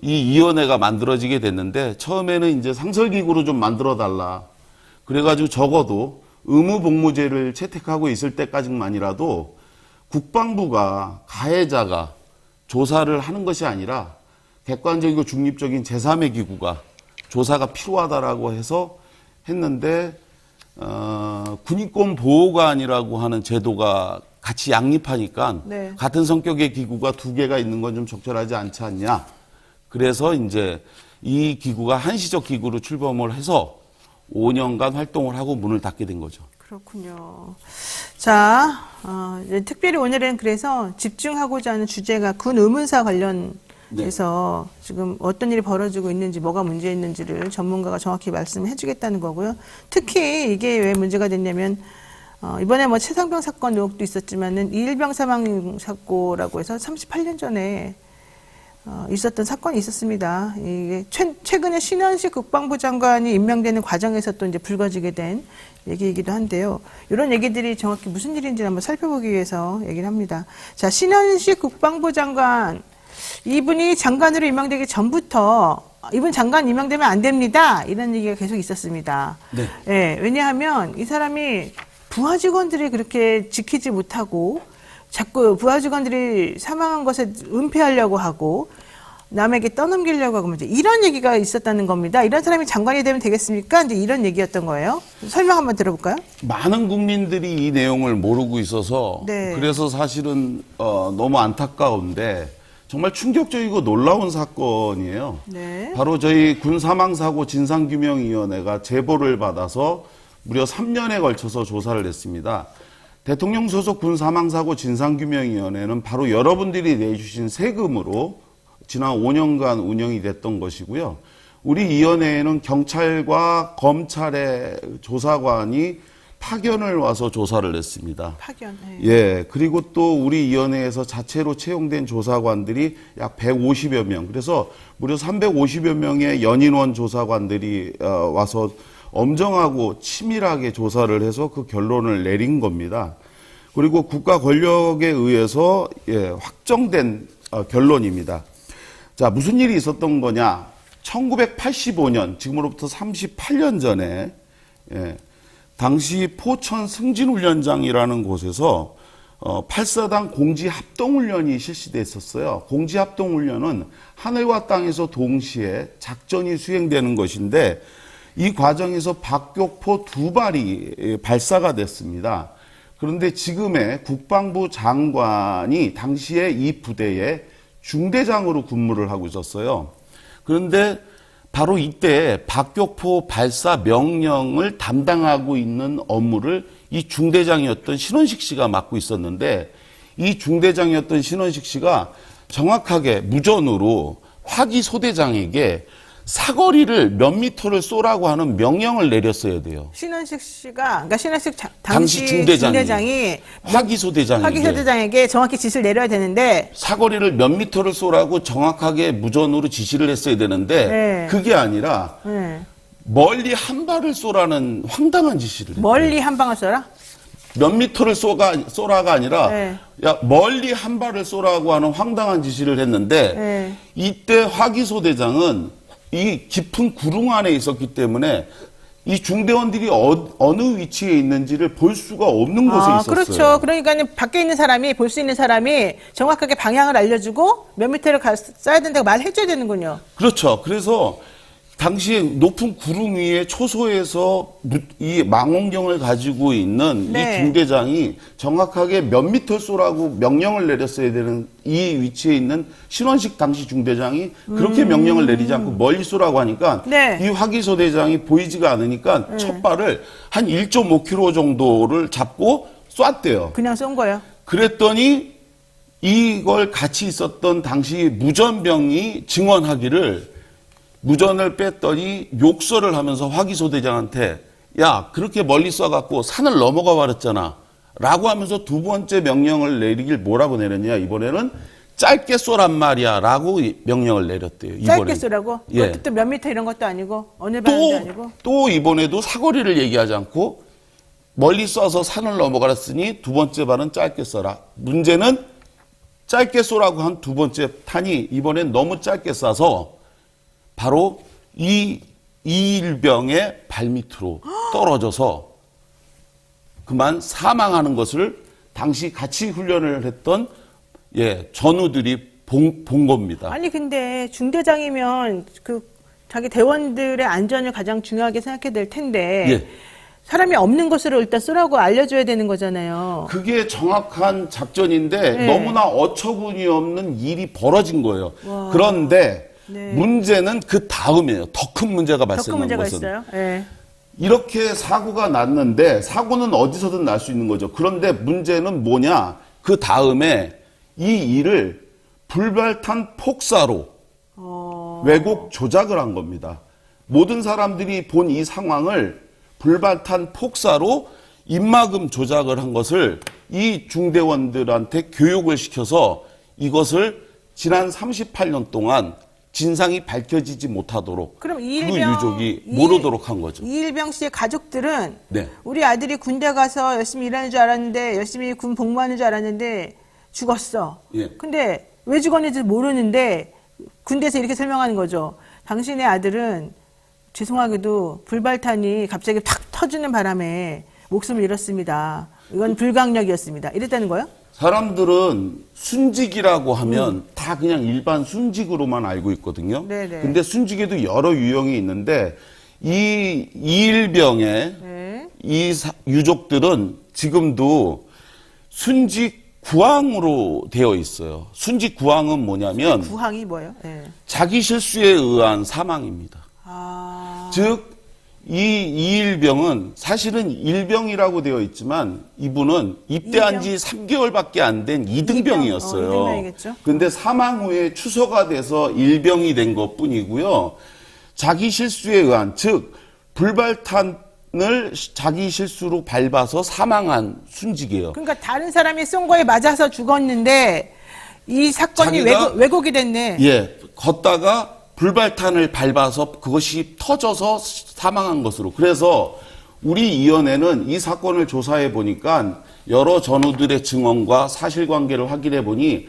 이 위원회가 만들어지게 됐는데 처음에는 이제 상설기구로 좀 만들어 달라. 그래가지고 적어도 의무복무제를 채택하고 있을 때까지만이라도 국방부가 가해자가 조사를 하는 것이 아니라 객관적이고 중립적인 제3의 기구가 조사가 필요하다라고 해서 했는데 군인권 보호관이라고 하는 제도가 같이 양립하니까 네. 같은 성격의 기구가 두 개가 있는 건 좀 적절하지 않지 않냐. 그래서 이제 이 기구가 한시적 기구로 출범을 해서 5년간 활동을 하고 문을 닫게 된 거죠. 그렇군요. 자, 이제 특별히 오늘은 그래서 집중하고자 하는 주제가 군 의문사 관련해서 지금 어떤 일이 벌어지고 있는지, 뭐가 문제 있는지를 전문가가 정확히 말씀해 주겠다는 거고요. 특히 이게 왜 문제가 됐냐면, 이번에 뭐 최상병 사건 의혹도 있었지만은 이일병 사망 사고라고 해서 38년 전에 있었던 사건이 있었습니다. 이게 최근에 신원식 국방부 장관이 임명되는 과정에서 또 이제 불거지게 된 얘기이기도 한데요. 이런 얘기들이 정확히 무슨 일인지 한번 살펴보기 위해서 얘기를 합니다. 자, 신원식 국방부 장관, 이분이 장관으로 임명되기 전부터 이분 장관 임명되면 안 됩니다. 이런 얘기가 계속 있었습니다. 네. 예, 왜냐하면 이 사람이 부하 직원들이 그렇게 지키지 못하고 자꾸 부하 직원들이 사망한 것에 은폐하려고 하고 남에게 떠넘기려고 하고 이제 이런 얘기가 있었다는 겁니다. 이런 사람이 장관이 되면 되겠습니까? 이제 이런 얘기였던 거예요. 설명 한번 들어볼까요? 많은 국민들이 이 내용을 모르고 있어서 네. 그래서 사실은 너무 안타까운데 정말 충격적이고 놀라운 사건이에요. 네. 바로 저희 군사망사고 진상규명위원회가 제보를 받아서 무려 3년에 걸쳐서 조사를 했습니다. 대통령 소속 군사망사고 진상규명위원회는 바로 여러분들이 내주신 세금으로 지난 5년간 운영이 됐던 것이고요. 우리 위원회에는 경찰과 검찰의 조사관이 파견을 와서 조사를 했습니다. 파견. 네. 예, 그리고 또 우리 위원회에서 자체로 채용된 조사관들이 약 150여 명, 그래서 무려 350여 명의 연인원 조사관들이 와서 엄정하고 치밀하게 조사를 해서 그 결론을 내린 겁니다. 그리고 국가 권력에 의해서 확정된 결론입니다. 자, 무슨 일이 있었던 거냐? 1985년, 지금으로부터 38년 전에 당시 포천 승진훈련장이라는 곳에서 8사단 공지합동훈련이 실시됐었어요. 공지합동훈련은 하늘과 땅에서 동시에 작전이 수행되는 것인데 이 과정에서 박격포 2발이 발사가 됐습니다. 그런데 지금의 국방부 장관이 당시에 이 부대에 중대장으로 근무를 하고 있었어요. 그런데 바로 이때 박격포 발사 명령을 담당하고 있는 업무를 이 중대장이었던 신원식 씨가 맡고 있었는데 이 중대장이었던 신원식 씨가 정확하게 무전으로 화기 소대장에게 사거리를 몇 미터를 쏘라고 하는 명령을 내렸어야 돼요. 신원식 씨가, 그러니까 신원식 당시 중대장이 화기 소대장에게 정확히 지시를 내려야 되는데 사거리를 몇 미터를 쏘라고 정확하게 무전으로 지시를 했어야 되는데 네. 그게 아니라 네. 멀리 한 발을 쏘라는 황당한 지시를 했어요. 멀리 한 방을 쏘라? 몇 미터를 쏘라가 아니라 네. 야 멀리 한 발을 쏘라고 하는 황당한 지시를 했는데 네. 이때 화기 소대장은 이 깊은 구릉 안에 있었기 때문에 이 중대원들이 어느 위치에 있는지를 볼 수가 없는 곳에 있었어요. 그렇죠. 그러니까 밖에 있는 사람이, 볼 수 있는 사람이 정확하게 방향을 알려주고 몇 미터를 쏴야 된다고 말해줘야 되는군요. 그렇죠. 그래서 당시에 높은 구름 위에 초소에서 이 망원경을 가지고 있는 네. 이 중대장이 정확하게 몇 미터 쏘라고 명령을 내렸어야 되는 이 위치에 있는 신원식 당시 중대장이 그렇게 명령을 내리지 않고 멀리 쏘라고 하니까 네. 이 화기소대장이 보이지가 않으니까 첫 발을 한 1.5km 정도를 잡고 쐈대요. 그냥 쏜 거예요. 그랬더니 이걸 같이 있었던 당시 무전병이 증언하기를 무전을 뺐더니 욕설을 하면서 화기소대장한테 야 그렇게 멀리 쏴갖고 산을 넘어가 버렸잖아 라고 하면서 두 번째 명령을 내리길 뭐라고 내렸냐 이번에는 짧게 쏘란 말이야 라고 명령을 내렸대요. 이번에는. 짧게 쏘라고? 예. 어쨌든 몇 미터 이런 것도 아니고 어느 방향도 아니고 또 이번에도 사거리를 얘기하지 않고 멀리 쏴서 산을 넘어가랬으니 두 번째 발은 짧게 쏴라. 문제는 짧게 쏘라고 한 두 번째 탄이 이번엔 너무 짧게 쏴서 바로 이 이일병의 발밑으로 떨어져서 그만 사망하는 것을 당시 같이 훈련을 했던 전우들이 본 겁니다. 아니 근데 중대장이면 그 자기 대원들의 안전을 가장 중요하게 생각해야 될 텐데 예. 사람이 없는 것으로 일단 쏘라고 알려줘야 되는 거잖아요. 그게 정확한 작전인데 네. 너무나 어처구니 없는 일이 벌어진 거예요. 와. 그런데 네. 문제는 그 다음이에요. 더 큰 문제가 더 큰 발생한 문제가 것은. 있어요. 예. 이렇게 사고가 났는데 사고는 어디서든 날 수 있는 거죠. 그런데 문제는 뭐냐? 그 다음에 이 일을 불발탄 폭사로 왜곡 조작을 한 겁니다. 모든 사람들이 본 이 상황을 불발탄 폭사로 입막음 조작을 한 것을 이 중대원들한테 교육을 시켜서 이것을 지난 38년 동안 진상이 밝혀지지 못하도록 그럼 그 이일병 유족이 모르도록 한 거죠. 이일병 씨의 가족들은 네. 우리 아들이 군대 가서 열심히 일하는 줄 알았는데 열심히 군 복무하는 줄 알았는데 죽었어. 예. 근데 왜 죽었는지 모르는데 군대에서 이렇게 설명하는 거죠. 당신의 아들은 죄송하게도 불발탄이 갑자기 탁 터지는 바람에 목숨을 잃었습니다. 이건 불강력이었습니다. 이랬다는 거예요? 사람들은 순직이라고 하면 다 그냥 일반 순직으로만 알고 있거든요. 네네. 근데 순직에도 여러 유형이 있는데 이 이일병의 네. 유족들은 지금도 순직 구항으로 되어 있어요. 순직 구항은 뭐냐면 구항이 뭐예요? 네. 자기 실수에 의한 사망입니다. 아, 즉, 이 이일병은 사실은 일병이라고 되어 있지만 이분은 입대한 지 3개월밖에 안 된 이등병이었어요. 이등병이겠죠. 근데 사망 후에 추서가 돼서 일병이 된 것 뿐이고요. 자기 실수에 의한, 즉, 불발탄을 자기 실수로 밟아서 사망한 순직이에요. 그러니까 다른 사람이 쏜 거에 맞아서 죽었는데 이 사건이 자기가- 왜곡이 됐네. 예, 걷다가 불발탄을 밟아서 그것이 터져서 사망한 것으로. 그래서 우리 위원회는 이 사건을 조사해 보니까 여러 전우들의 증언과 사실관계를 확인해 보니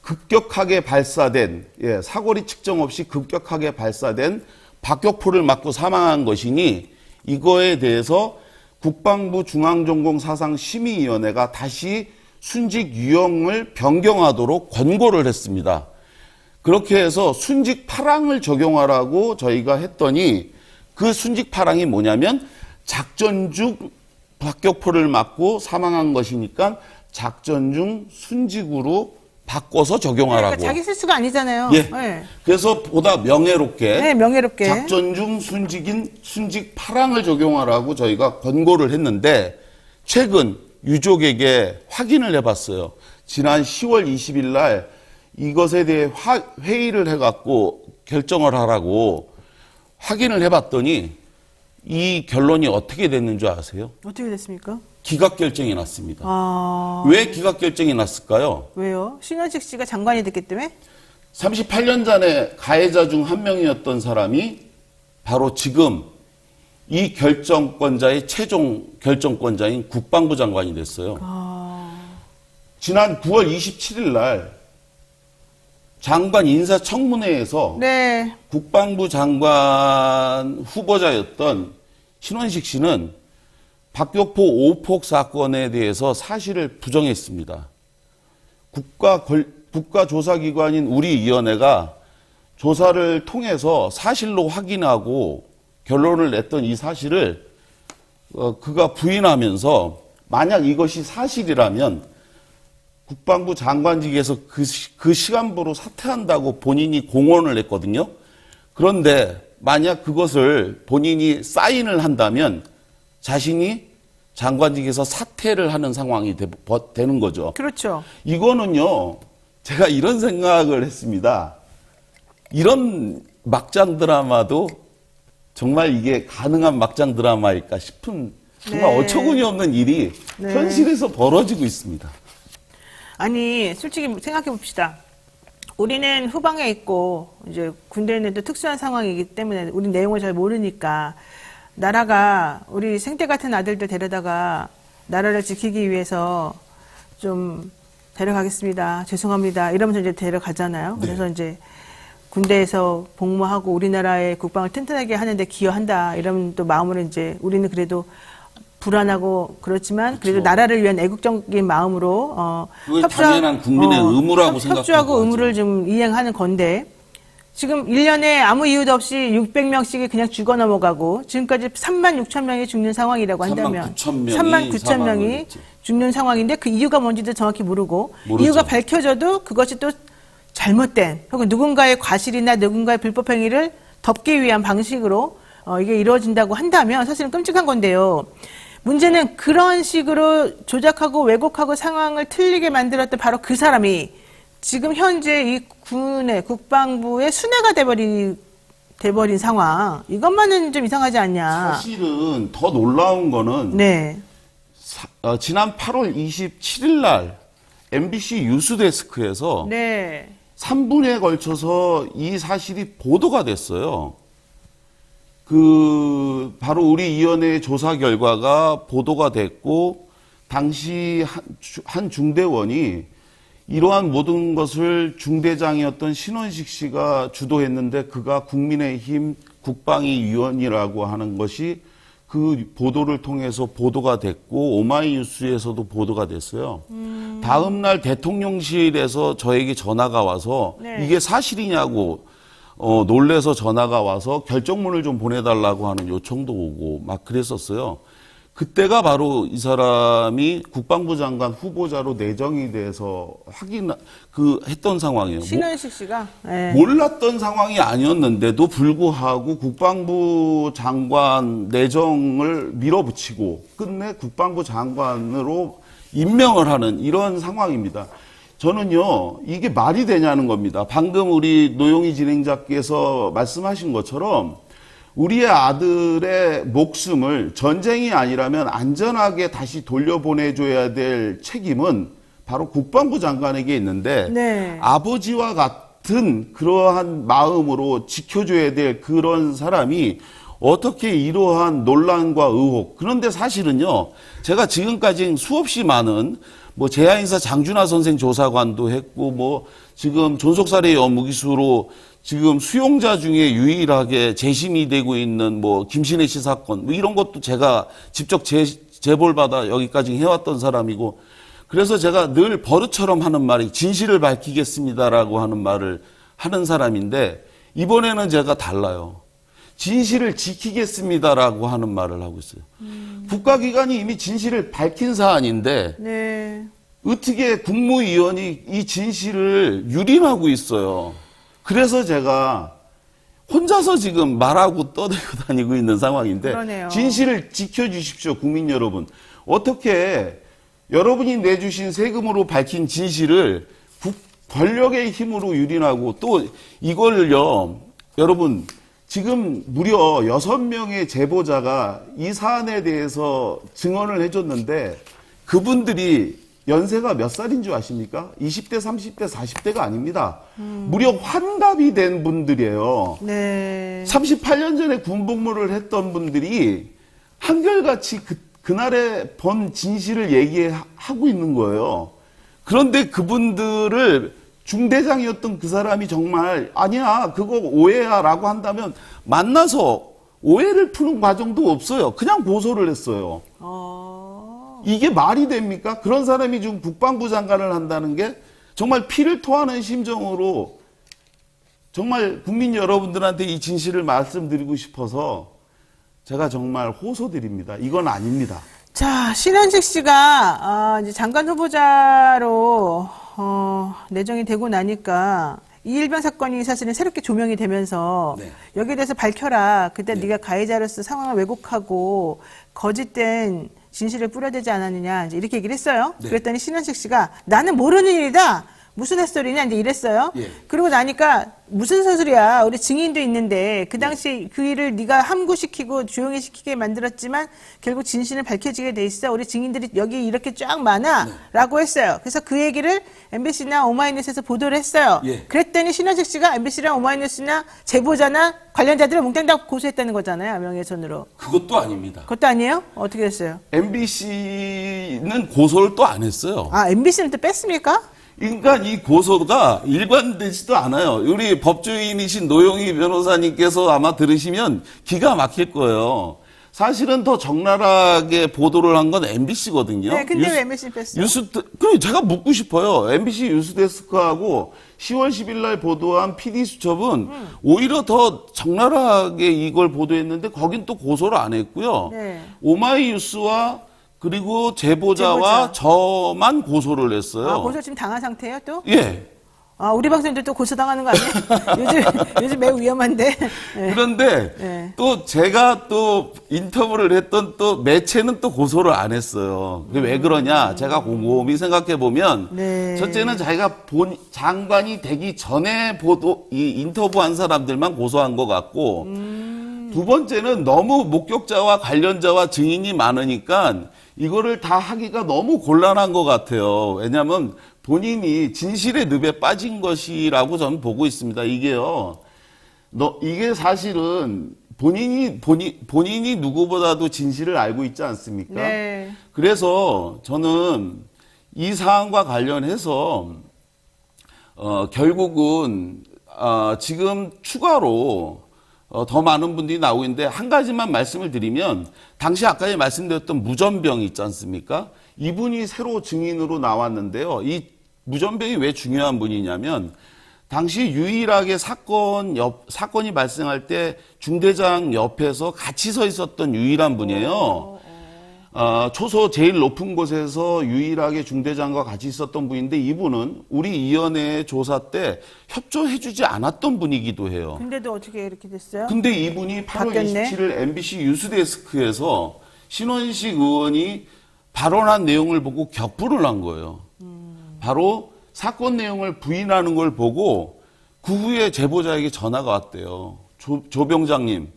급격하게 발사된, 사거리 측정 없이 급격하게 발사된 박격포를 맞고 사망한 것이니 이거에 대해서 국방부 중앙전공사상심의위원회가 다시 순직 유형을 변경하도록 권고를 했습니다. 그렇게 해서 순직 파랑을 적용하라고 저희가 했더니 그 순직 파랑이 뭐냐면 작전 중 박격포를 맞고 사망한 것이니까 작전 중 순직으로 바꿔서 적용하라고. 그러니까 자기 실수가 아니잖아요. 예. 네. 그래서 보다 명예롭게 네, 명예롭게. 작전 중 순직인 순직 파랑을 적용하라고 저희가 권고를 했는데 최근 유족에게 확인을 해봤어요. 지난 10월 20일 날 이것에 대해 회의를 해갖고 결정을 하라고 확인을 해봤더니 이 결론이 어떻게 됐는 줄 아세요? 어떻게 됐습니까? 기각 결정이 났습니다. 아, 왜 기각 결정이 났을까요? 왜요? 신현식 씨가 장관이 됐기 때문에? 38년 전에 가해자 중 한 명이었던 사람이 바로 지금 이 결정권자의 최종 결정권자인 국방부 장관이 됐어요. 지난 9월 27일 날 장관 인사청문회에서 네. 국방부 장관 후보자였던 신원식 씨는 박격포 오폭 사건에 대해서 사실을 부정했습니다. 국가조사기관인 우리 위원회가 조사를 통해서 사실로 확인하고 결론을 냈던 이 사실을 그가 부인하면서 만약 이것이 사실이라면 국방부 장관직에서 그 시간부로 사퇴한다고 본인이 공언을 했거든요. 그런데 만약 그것을 본인이 사인을 한다면 자신이 장관직에서 사퇴를 하는 상황이 되는 거죠. 그렇죠. 이거는요, 제가 이런 생각을 했습니다. 이런 막장 드라마도 정말 이게 가능한 막장 드라마일까 싶은 정말 네. 어처구니 없는 일이 네. 현실에서 벌어지고 있습니다. 아니, 솔직히 생각해 봅시다. 우리는 후방에 있고, 이제 군대는 또 특수한 상황이기 때문에 우리 내용을 잘 모르니까, 나라가 우리 생태 같은 아들들 데려다가 나라를 지키기 위해서 좀 데려가겠습니다. 죄송합니다. 이러면서 이제 데려가잖아요. 그래서 이제 군대에서 복무하고 우리나라의 국방을 튼튼하게 하는데 기여한다. 이러면 또 마음으로 이제 우리는 그래도 불안하고 그렇지만 그래도 나라를 위한 애국적인 마음으로 그걸 당연한 국민의 의무라고 생각하고 협조하고 하죠. 의무를 좀 이행하는 건데 지금 1년에 아무 이유도 없이 600명씩이 그냥 죽어 넘어가고 지금까지 3만 6천 명이 죽는 상황이라고 한다면 3만 9천 명이 죽는 상황인데 그 이유가 뭔지도 정확히 모르고 모르죠. 이유가 밝혀져도 그것이 또 잘못된 혹은 누군가의 과실이나 누군가의 불법 행위를 덮기 위한 방식으로 이게 이루어진다고 한다면 사실은 끔찍한 건데요. 문제는 그런 식으로 조작하고 왜곡하고 상황을 틀리게 만들었던 바로 그 사람이 지금 현재 이 군의 국방부의 수뇌가 돼버린 상황. 이것만은 좀 이상하지 않냐. 사실은 더 놀라운 거는 네. 지난 8월 27일 날 MBC 뉴스데스크에서 네. 3분에 걸쳐서 이 사실이 보도가 됐어요. 바로 우리 위원회의 조사 결과가 보도가 됐고, 당시 한 중대원이 이러한 모든 것을 중대장이었던 신원식 씨가 주도했는데, 그가 국민의힘 국방위 위원이라고 하는 것이 그 보도를 통해서 보도가 됐고, 오마이뉴스에서도 보도가 됐어요. 다음 날 대통령실에서 저에게 전화가 와서 네. 이게 사실이냐고 놀래서 전화가 와서 결정문을 좀 보내달라고 하는 요청도 오고 막 그랬었어요. 그때가 바로 이 사람이 국방부 장관 후보자로 내정이 돼서 했던 상황이에요. 신원식 씨가 네. 몰랐던 상황이 아니었는데도 불구하고 국방부 장관 내정을 밀어붙이고 끝내 국방부 장관으로 임명을 하는 이런 상황입니다. 저는요, 이게 말이 되냐는 겁니다. 방금 우리 노영희 진행자께서 말씀하신 것처럼 우리의 아들의 목숨을 전쟁이 아니라면 안전하게 다시 돌려보내줘야 될 책임은 바로 국방부 장관에게 있는데 네. 아버지와 같은 그러한 마음으로 지켜줘야 될 그런 사람이 어떻게 이러한 논란과 의혹, 그런데 사실은요, 제가 지금까지 수없이 많은 제하인사 장준하 선생 조사관도 했고, 지금 존속살해 연무기수로 지금 수용자 중에 유일하게 재심이 되고 있는 김신혜 씨 사건, 이런 것도 제가 직접 제보를 받아 여기까지 해왔던 사람이고, 그래서 제가 늘 버릇처럼 하는 말이 진실을 밝히겠습니다라고 하는 말을 하는 사람인데, 이번에는 제가 달라요. 진실을 지키겠습니다라고 하는 말을 하고 있어요. 국가기관이 이미 진실을 밝힌 사안인데 네. 어떻게 국무위원이 이 진실을 유린하고 있어요. 그래서 제가 혼자서 지금 말하고 떠들고 다니고 있는 상황인데 그러네요. 진실을 지켜주십시오, 국민 여러분. 어떻게 여러분이 내주신 세금으로 밝힌 진실을 권력의 힘으로 유린하고 또 이걸요, 여러분, 지금 무려 6명의 제보자가 이 사안에 대해서 증언을 해줬는데 그분들이 연세가 몇 살인 줄 아십니까? 20대, 30대, 40대가 아닙니다. 무려 환갑이 된 분들이에요. 네. 38년 전에 군복무를 했던 분들이 한결같이 그날의 본 진실을 얘기하고 있는 거예요. 그런데 그분들을 중대장이었던 그 사람이 정말 아니야 그거 오해야 라고 한다면 만나서 오해를 푸는 과정도 없어요. 그냥 고소를 했어요. 이게 말이 됩니까? 그런 사람이 지금 국방부 장관을 한다는 게 정말 피를 토하는 심정으로 정말 국민 여러분들한테 이 진실을 말씀드리고 싶어서 제가 정말 호소드립니다. 이건 아닙니다. 자, 신원식 씨가 이제 장관 후보자로 내정이 되고 나니까 이일병 사건이 사실은 새롭게 조명이 되면서 네. 여기에 대해서 밝혀라. 그때 네가 가해자로서 상황을 왜곡하고 거짓된 진실을 뿌려대지 않았느냐 이제 이렇게 얘기를 했어요. 네. 그랬더니 신원식 씨가 나는 모르는 일이다. 무슨 헛소리냐 이제 이랬어요. 예. 그러고 나니까 무슨 소리야. 우리 증인도 있는데 그 당시 그 일을 네가 함구시키고 조용히 시키게 만들었지만 결국 진실은 밝혀지게 돼 있어. 우리 증인들이 여기 이렇게 쫙 많아라고 했어요. 그래서 그 얘기를 MBC나 오마이뉴스에서 보도를 했어요. 예. 그랬더니 신원식 씨가 MBC나 오마이뉴스나 제보자나 관련자들을 몽땅 다 고소했다는 거잖아요. 명예훼손으로. 그것도 아닙니다. 그것도 아니에요? 어떻게 됐어요? MBC는 고소를 또 안 했어요. 아, MBC는 또 뺐습니까? 그러니까 이 고소가 일관되지도 않아요. 우리 법조인이신 노영희 변호사님께서 아마 들으시면 기가 막힐 거예요. 사실은 더 적나라하게 보도를 한 건 MBC거든요. 네, 근데 왜 MBC 뺐어요? 그래, 제가 묻고 싶어요. MBC 뉴스데스크하고 10월 10일 날 보도한 PD수첩은 오히려 더 적나라하게 이걸 보도했는데 거긴 또 고소를 안 했고요. 네. 오마이뉴스와 그리고 제보자와 저만 고소를 했어요. 아, 고소 지금 당한 상태예요, 또? 예. 아, 우리 방송도 또 고소 당하는 거 아니에요? 요즘 매우 위험한데. 네. 그런데 네. 또 제가 또 인터뷰를 했던 또 매체는 또 고소를 안 했어요. 그게 왜 그러냐? 제가 곰곰이 생각해 보면 네. 첫째는 자기가 장관이 되기 전에 이 인터뷰한 사람들만 고소한 것 같고 두 번째는 너무 목격자와 관련자와 증인이 많으니까 이거를 다 하기가 너무 곤란한 것 같아요. 왜냐하면 본인이 진실의 늪에 빠진 것이라고 저는 보고 있습니다. 이게요. 이게 사실은 본인이 누구보다도 진실을 알고 있지 않습니까? 네. 그래서 저는 이 사안과 관련해서 결국은 지금 추가로 더 많은 분들이 나오고 있는데 한 가지만 말씀을 드리면 당시 아까 말씀드렸던 무전병이 있지 않습니까? 이분이 새로 증인으로 나왔는데요. 이 무전병이 왜 중요한 분이냐면 당시 유일하게 사건이 발생할 때 중대장 옆에서 같이 서 있었던 유일한 분이에요. 초소 제일 높은 곳에서 유일하게 중대장과 같이 있었던 분인데 이분은 우리 위원회 조사 때 협조해주지 않았던 분이기도 해요. 근데도 어떻게 이렇게 됐어요? 근데 이분이 8월 바뀌었네? 27일 MBC 뉴스데스크에서 신원식 의원이 발언한 내용을 보고 격분을 한 거예요. 바로 사건 내용을 부인하는 걸 보고 그 후에 제보자에게 전화가 왔대요. 조병장님,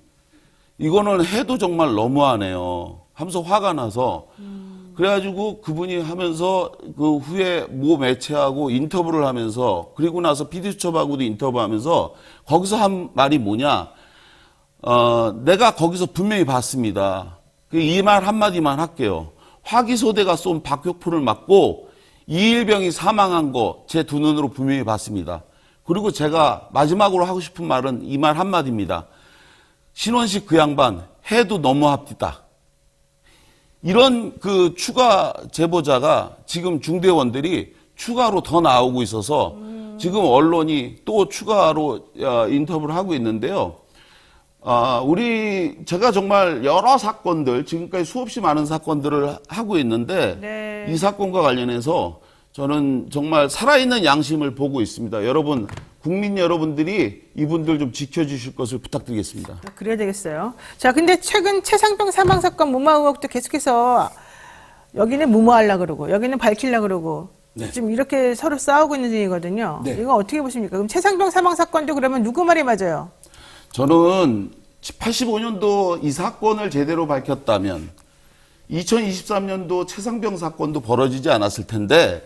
이거는 해도 정말 너무하네요. 하면서 화가 나서 그래가지고 그분이 하면서 그 후에 모 매체하고 인터뷰를 하면서 그리고 나서 PD수첩하고도 인터뷰하면서 거기서 한 말이 뭐냐? 내가 거기서 분명히 봤습니다. 이 말 한마디만 할게요. 화기소대가 쏜 박격포를 맞고 이일병이 사망한 거 제 두 눈으로 분명히 봤습니다. 그리고 제가 마지막으로 하고 싶은 말은 이 말 한마디입니다. 신원식 그 양반 해도 너무합디다. 이런 그 추가 제보자가 지금 중대원들이 추가로 더 나오고 있어서 지금 언론이 또 추가로 인터뷰를 하고 있는데요. 제가 정말 여러 사건들, 지금까지 수없이 많은 사건들을 하고 있는데, 네. 이 사건과 관련해서 저는 정말 살아있는 양심을 보고 있습니다. 여러분, 국민 여러분들이 이분들 좀 지켜주실 것을 부탁드리겠습니다. 그래야 되겠어요. 자, 근데 최근 최상병 사망 사건 무마 의혹도 계속해서 여기는 무마하려고 그러고, 여기는 밝히려고 그러고, 네. 지금 이렇게 서로 싸우고 있는 중이거든요. 네. 이거 어떻게 보십니까? 그럼 최상병 사망 사건도 그러면 누구 말이 맞아요? 저는 85년도 이 사건을 제대로 밝혔다면 2023년도 최상병 사건도 벌어지지 않았을 텐데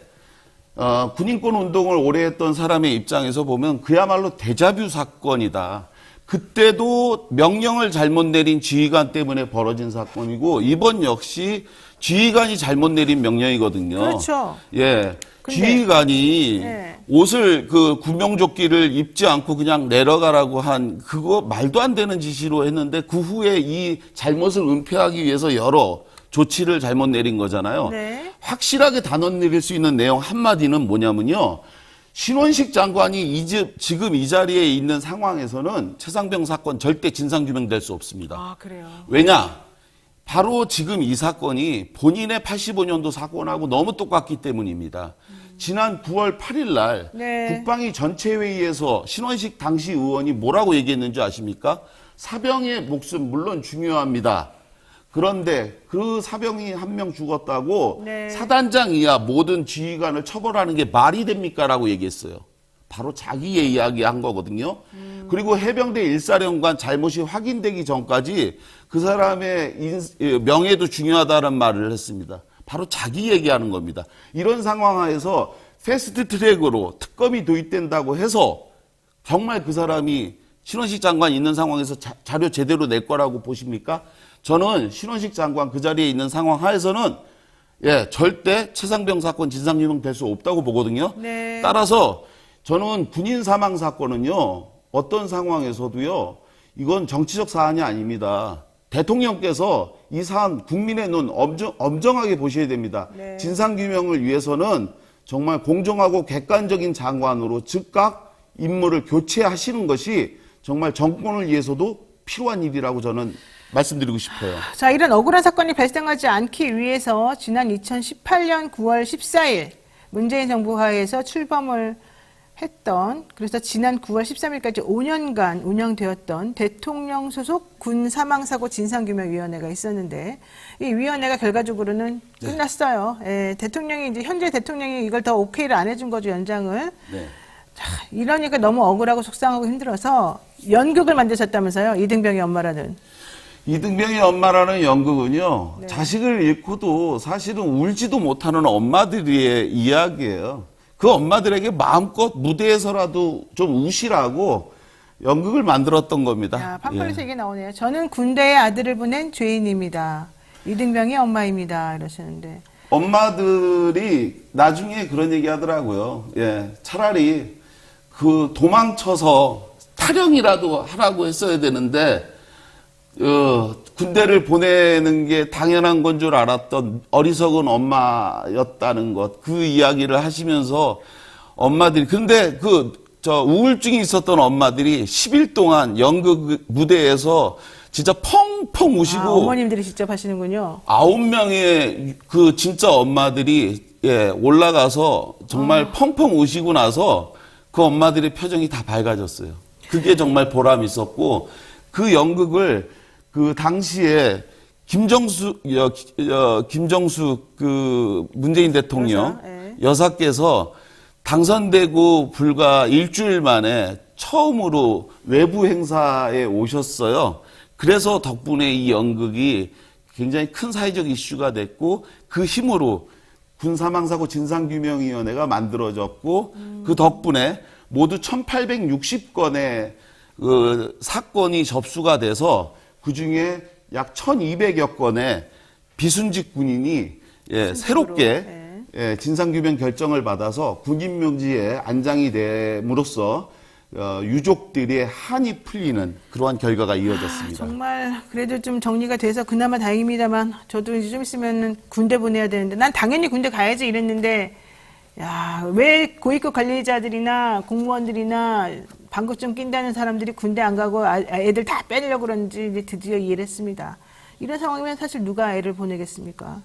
군인권 운동을 오래 했던 사람의 입장에서 보면 그야말로 데자뷰 사건이다. 그때도 명령을 잘못 내린 지휘관 때문에 벌어진 사건이고 이번 역시 지휘관이 잘못 내린 명령이거든요. 그렇죠. 예. 근데, 지휘관이 네. 옷을 구명조끼를 입지 않고 그냥 내려가라고 한 그거 말도 안 되는 지시로 했는데 그 후에 이 잘못을 은폐하기 위해서 여러 조치를 잘못 내린 거잖아요. 네. 확실하게 단언 내릴 수 있는 내용 한마디는 뭐냐면요. 신원식 장관이 지금 이 자리에 있는 상황에서는 최상병 사건 절대 진상규명될 수 없습니다. 아, 그래요. 왜냐? 바로 지금 이 사건이 본인의 85년도 사건하고 너무 똑같기 때문입니다. 지난 9월 8일 날 네. 국방위 전체회의에서 신원식 당시 의원이 뭐라고 얘기했는지 아십니까? 사병의 목숨 물론 중요합니다. 그런데 그 사병이 한 명 죽었다고 네. 사단장 이하 모든 지휘관을 처벌하는 게 말이 됩니까? 라고 얘기했어요. 바로 자기의 이야기 한 거거든요. 그리고 해병대 일사령관 잘못이 확인되기 전까지 그 사람의 명예도 중요하다는 말을 했습니다. 바로 자기 얘기하는 겁니다. 이런 상황 하에서 패스트 트랙으로 특검이 도입된다고 해서 정말 그 사람이 신원식 장관 있는 상황에서 자료 제대로 낼 거라고 보십니까? 저는 신원식 장관 그 자리에 있는 상황 하에서는 절대 최상병 사건 진상규명 될 수 없다고 보거든요. 네. 따라서 저는 군인 사망 사건은요, 어떤 상황에서도요, 이건 정치적 사안이 아닙니다. 대통령께서 이 사안 국민의 눈 엄정하게 보셔야 됩니다. 네. 진상규명을 위해서는 정말 공정하고 객관적인 장관으로 즉각 임무를 교체하시는 것이 정말 정권을 위해서도 필요한 일이라고 저는 말씀드리고 싶어요. 자, 이런 억울한 사건이 발생하지 않기 위해서 지난 2018년 9월 14일 문재인 정부 하에서 출범을 했던, 그래서 지난 9월 13일까지 5년간 운영되었던 대통령 소속 군 사망사고 진상규명위원회가 있었는데, 이 위원회가 결과적으로는 끝났어요. 대통령이 이제 현재 대통령이 이걸 더 오케이를 안 해준 거죠, 연장을. 네. 자, 이러니까 너무 억울하고 속상하고 힘들어서 연극을 만드셨다면서요, 이등병의 엄마라는. 이등병의 엄마라는 연극은요, 네. 자식을 잃고도 사실은 울지도 못하는 엄마들의 이야기예요. 그 엄마들에게 마음껏 무대에서라도 좀 우시라고 연극을 만들었던 겁니다. 야, 팜플렛에 이게 나오네요. 저는 군대에 아들을 보낸 죄인입니다. 이등병의 엄마입니다. 이러시는데. 엄마들이 나중에 그런 얘기 하더라고요. 차라리 그 도망쳐서 탈영이라도 하라고 했어야 되는데, 군대를 보내는 게 당연한 건 줄 알았던 어리석은 엄마였다는 것, 그 이야기를 하시면서 엄마들이, 근데 우울증이 있었던 엄마들이 10일 동안 연극 무대에서 진짜 펑펑 우시고. 아, 어머님들이 직접 하시는군요. 9명의 그 진짜 엄마들이 올라가서 정말 펑펑 우시고 나서 그 엄마들의 표정이 다 밝아졌어요. 그게 정말 보람이 있었고, 그 연극을 그 당시에 김정숙 그 문재인 대통령 여사께서 당선되고 불과 일주일 만에 처음으로 외부 행사에 오셨어요. 그래서 덕분에 이 연극이 굉장히 큰 사회적 이슈가 됐고, 그 힘으로 군사망사고 진상규명위원회가 만들어졌고, 그 덕분에 모두 1860건의 그 사건이 접수가 돼서 그 중에 약 1200여 건의 비순직 군인이 새롭게 진상규명 결정을 받아서 군인묘지에 안장이 됨으로써 유족들의 한이 풀리는 그러한 결과가 이어졌습니다. 정말 그래도 좀 정리가 돼서 그나마 다행입니다만, 저도 이제 좀 있으면 군대 보내야 되는데, 난 당연히 군대 가야지 이랬는데, 야, 왜 고위급 관리자들이나 공무원들이나 방구증 낀다는 사람들이 군대 안 가고 애들 다 빼려고 그런지 이제 드디어 이해를 했습니다. 이런 상황이면 사실 누가 애를 보내겠습니까?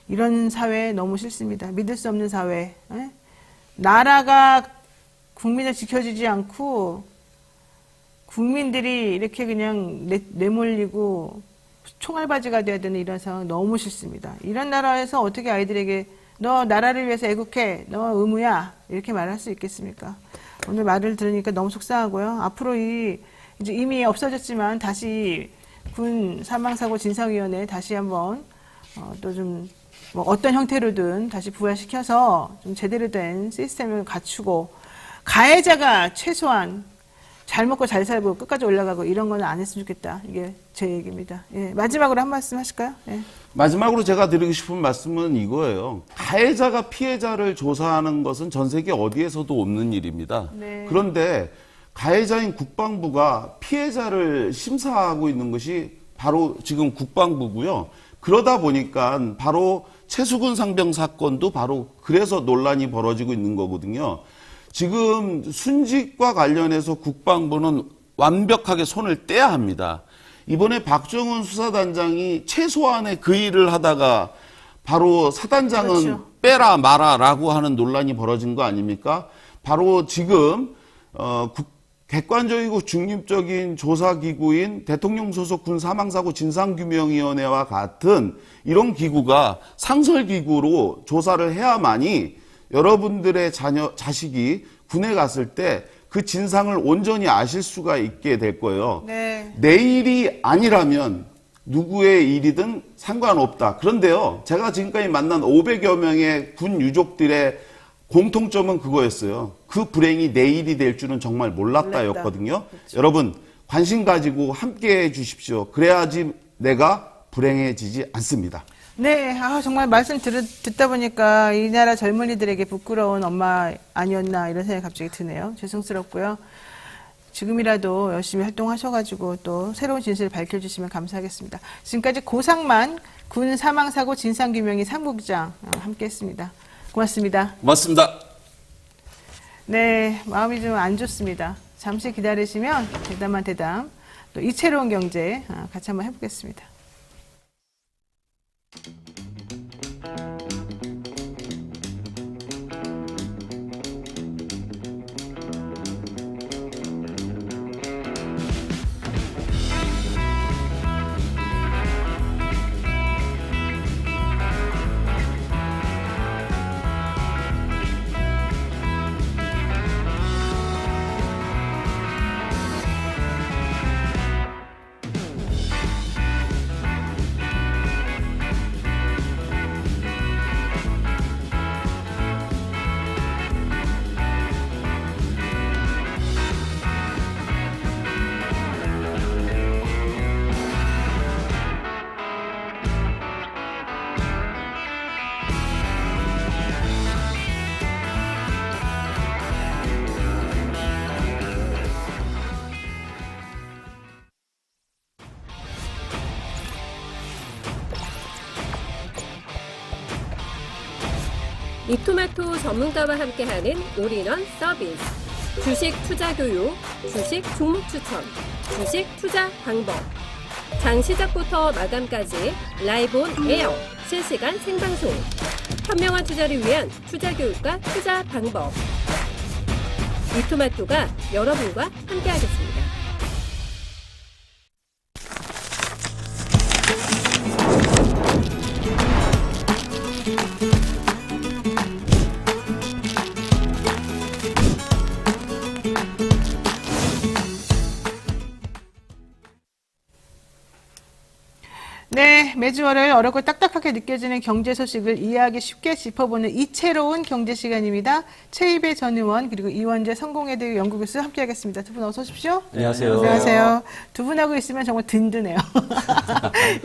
이런 사회 너무 싫습니다. 믿을 수 없는 사회. 나라가 국민을 지켜주지 않고 국민들이 이렇게 그냥 내몰리고 총알바지가 돼야 되는 이런 상황 너무 싫습니다. 이런 나라에서 어떻게 아이들에게 너 나라를 위해서 애국해, 너 의무야, 이렇게 말할 수 있겠습니까? 오늘 말을 들으니까 너무 속상하고요. 앞으로 이제 이미 없어졌지만 다시 군 사망사고 진상위원회 다시 한번 또 좀 뭐 어떤 형태로든 다시 부활시켜서 좀 제대로 된 시스템을 갖추고, 가해자가 최소한 잘 먹고 잘 살고 끝까지 올라가고 이런 거는 안 했으면 좋겠다. 이게 제 얘기입니다. 마지막으로 한 말씀 하실까요? 마지막으로 제가 드리고 싶은 말씀은 이거예요. 가해자가 피해자를 조사하는 것은 전 세계 어디에서도 없는 일입니다. 네. 그런데 가해자인 국방부가 피해자를 심사하고 있는 것이 바로 지금 국방부고요. 그러다 보니까 바로 최수근 상병 사건도 바로 그래서 논란이 벌어지고 있는 거거든요. 지금 순직과 관련해서 국방부는 완벽하게 손을 떼야 합니다. 이번에 박정훈 수사단장이 최소한의 그 일을 하다가 바로 사단장은 그렇죠. 빼라 마라라고 하는 논란이 벌어진 거 아닙니까? 바로 지금 객관적이고 중립적인 조사기구인 대통령 소속 군 사망사고 진상규명위원회와 같은 이런 기구가 상설기구로 조사를 해야만이 여러분들의 자식이 군에 갔을 때 그 진상을 온전히 아실 수가 있게 될 거예요. 네. 내 일이 아니라면 누구의 일이든 상관없다. 그런데요, 제가 지금까지 만난 500여 명의 군 유족들의 공통점은 그거였어요. 그 불행이 내 일이 될 줄은 정말 몰랐다였거든요. 그렇죠. 여러분, 관심 가지고 함께 해 주십시오. 그래야지 내가 불행해지지 않습니다. 네, 정말 말씀 듣다 보니까 이 나라 젊은이들에게 부끄러운 엄마 아니었나 이런 생각이 갑자기 드네요. 죄송스럽고요. 지금이라도 열심히 활동하셔가지고 또 새로운 진실을 밝혀주시면 감사하겠습니다. 지금까지 고상만 군 사망사고 진상규명위 사무국장 함께했습니다. 고맙습니다. 고맙습니다. 네, 마음이 좀 안 좋습니다. 잠시 기다리시면 대담한 대담, 또 이채로운 경제 같이 한번 해보겠습니다. 이토마토 전문가와 함께하는 올인원 서비스. 주식 투자 교육, 주식 종목 추천, 주식 투자 방법. 장 시작부터 마감까지 라이브 온 에어, 실시간 생방송. 현명한 투자를 위한 투자 교육과 투자 방법. 이토마토가 여러분과 함께하겠습니다. 네, 매주 월요일 어렵고 딱딱하게 느껴지는 경제 소식을 이해하기 쉽게 짚어보는 이채로운 경제 시간입니다. 최이배 전 의원 그리고 이원재 성공회대 연구교수 함께하겠습니다. 두 분 어서 오십시오. 안녕하세요. 안녕하세요. 두 분하고 있으면 정말 든든해요.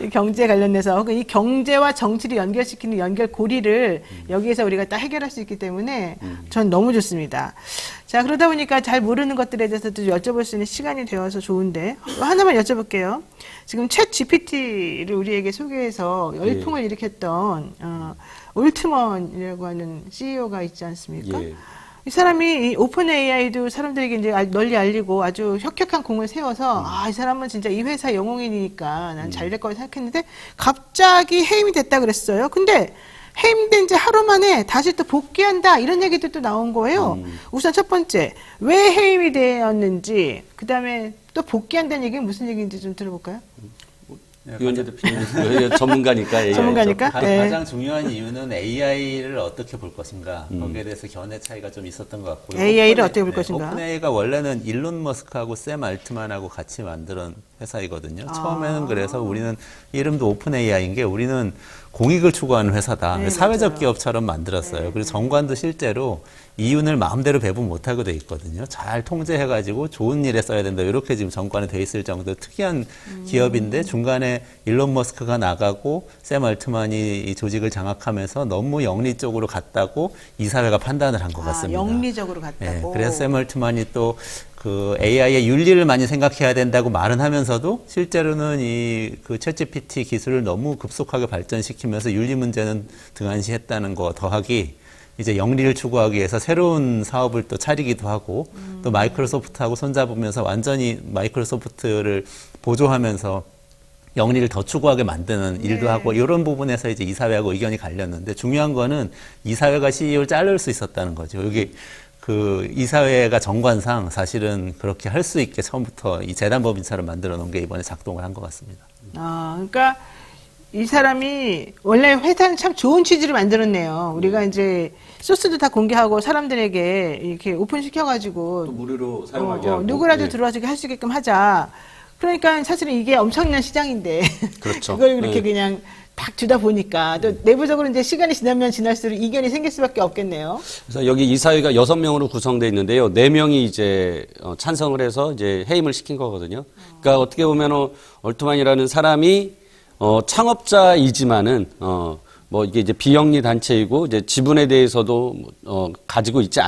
이 경제 관련해서 이 경제와 정치를 연결시키는 연결고리를 여기에서 우리가 딱 해결할 수 있기 때문에 전 너무 좋습니다. 자, 그러다 보니까 잘 모르는 것들에 대해서도 여쭤볼 수 있는 시간이 되어서 좋은데 하나만 여쭤볼게요. 지금 챗 GPT를 우리에게 소개해서 열풍을 일으켰던 올트먼이라고 하는 CEO가 있지 않습니까? 예. 이 사람이 이 오픈 AI도 사람들에게 이제 널리 알리고 아주 혁혁한 공을 세워서 이 사람은 진짜 이 회사 영웅이니까 난 잘 될 거라 생각했는데 갑자기 해임이 됐다 그랬어요. 근데 해임된 지 하루 만에 다시 또 복귀한다 이런 얘기도 또 나온 거예요. 우선 첫 번째 왜 해임이 되었는지, 그 다음에 또 복귀한다는 얘기는 무슨 얘기인지 좀 들어볼까요? 이원재 대표님 전문가니까. 예. 전문가니까. 네. 가장 중요한 이유는 AI를 어떻게 볼 것인가. 거기에 대해서 견해 차이가 좀 있었던 것 같고요. AI를 어떻게 볼 것인가. 오픈AI가 원래는 일론 머스크하고 샘 알트만하고 같이 만든 회사이거든요. 처음에는 그래서 우리는 이름도 오픈AI인 게 우리는 공익을 추구하는 회사다. 네, 사회적 맞아요. 기업처럼 만들었어요. 그리고 정관도 실제로 이윤을 마음대로 배분 못하게 돼 있거든요. 잘 통제해가지고 좋은 일에 써야 된다. 이렇게 지금 정관에 돼 있을 정도로 특이한 기업인데 중간에 일론 머스크가 나가고 샘 알트만이 이 조직을 장악하면서 너무 영리 쪽으로 갔다고 이사회가 판단을 한 것 같습니다. 영리적으로 네, 갔다고. 그래서 샘 알트만이 또 그 AI의 윤리를 많이 생각해야 된다고 말은 하면서도 실제로는 이 그 챗GPT 기술을 너무 급속하게 발전시키면서 윤리 문제는 등한시했다는 거 더하기 이제 영리를 추구하기 위해서 새로운 사업을 또 차리기도 하고 또 마이크로소프트하고 손잡으면서 완전히 마이크로소프트를 보조하면서 영리를 더 추구하게 만드는 일도 하고 이런 부분에서 이제 이사회하고 의견이 갈렸는데 중요한 거는 이사회가 CEO를 자를 수 있었다는 거죠. 여기 그 이사회가 정관상 사실은 그렇게 할 수 있게 처음부터 이 재단법인처럼 만들어 놓은 게 이번에 작동을 한 것 같습니다. 그러니까 이 사람이 원래 회사는 참 좋은 취지를 만들었네요. 우리가 이제 소스도 다 공개하고 사람들에게 이렇게 오픈시켜가지고 또 무료로 사용하게 하고 누구라도 예. 들어와서 할 수 있게끔 하자. 그러니까 사실은 이게 엄청난 시장인데 그렇죠. 그걸 그렇게 예. 그냥 딱 주다 보니까 또 내부적으로 이제 시간이 지나면 지날수록 이견이 생길 수밖에 없겠네요. 그래서 여기 이사회가 6명으로 구성되어 있는데요. 4명이 이제 찬성을 해서 이제 해임을 시킨 거거든요. 그러니까 어떻게 보면 얼트만이라는 사람이 창업자이지만은 뭐 이게 이제 비영리 단체이고 이제 지분에 대해서도 가지고 있지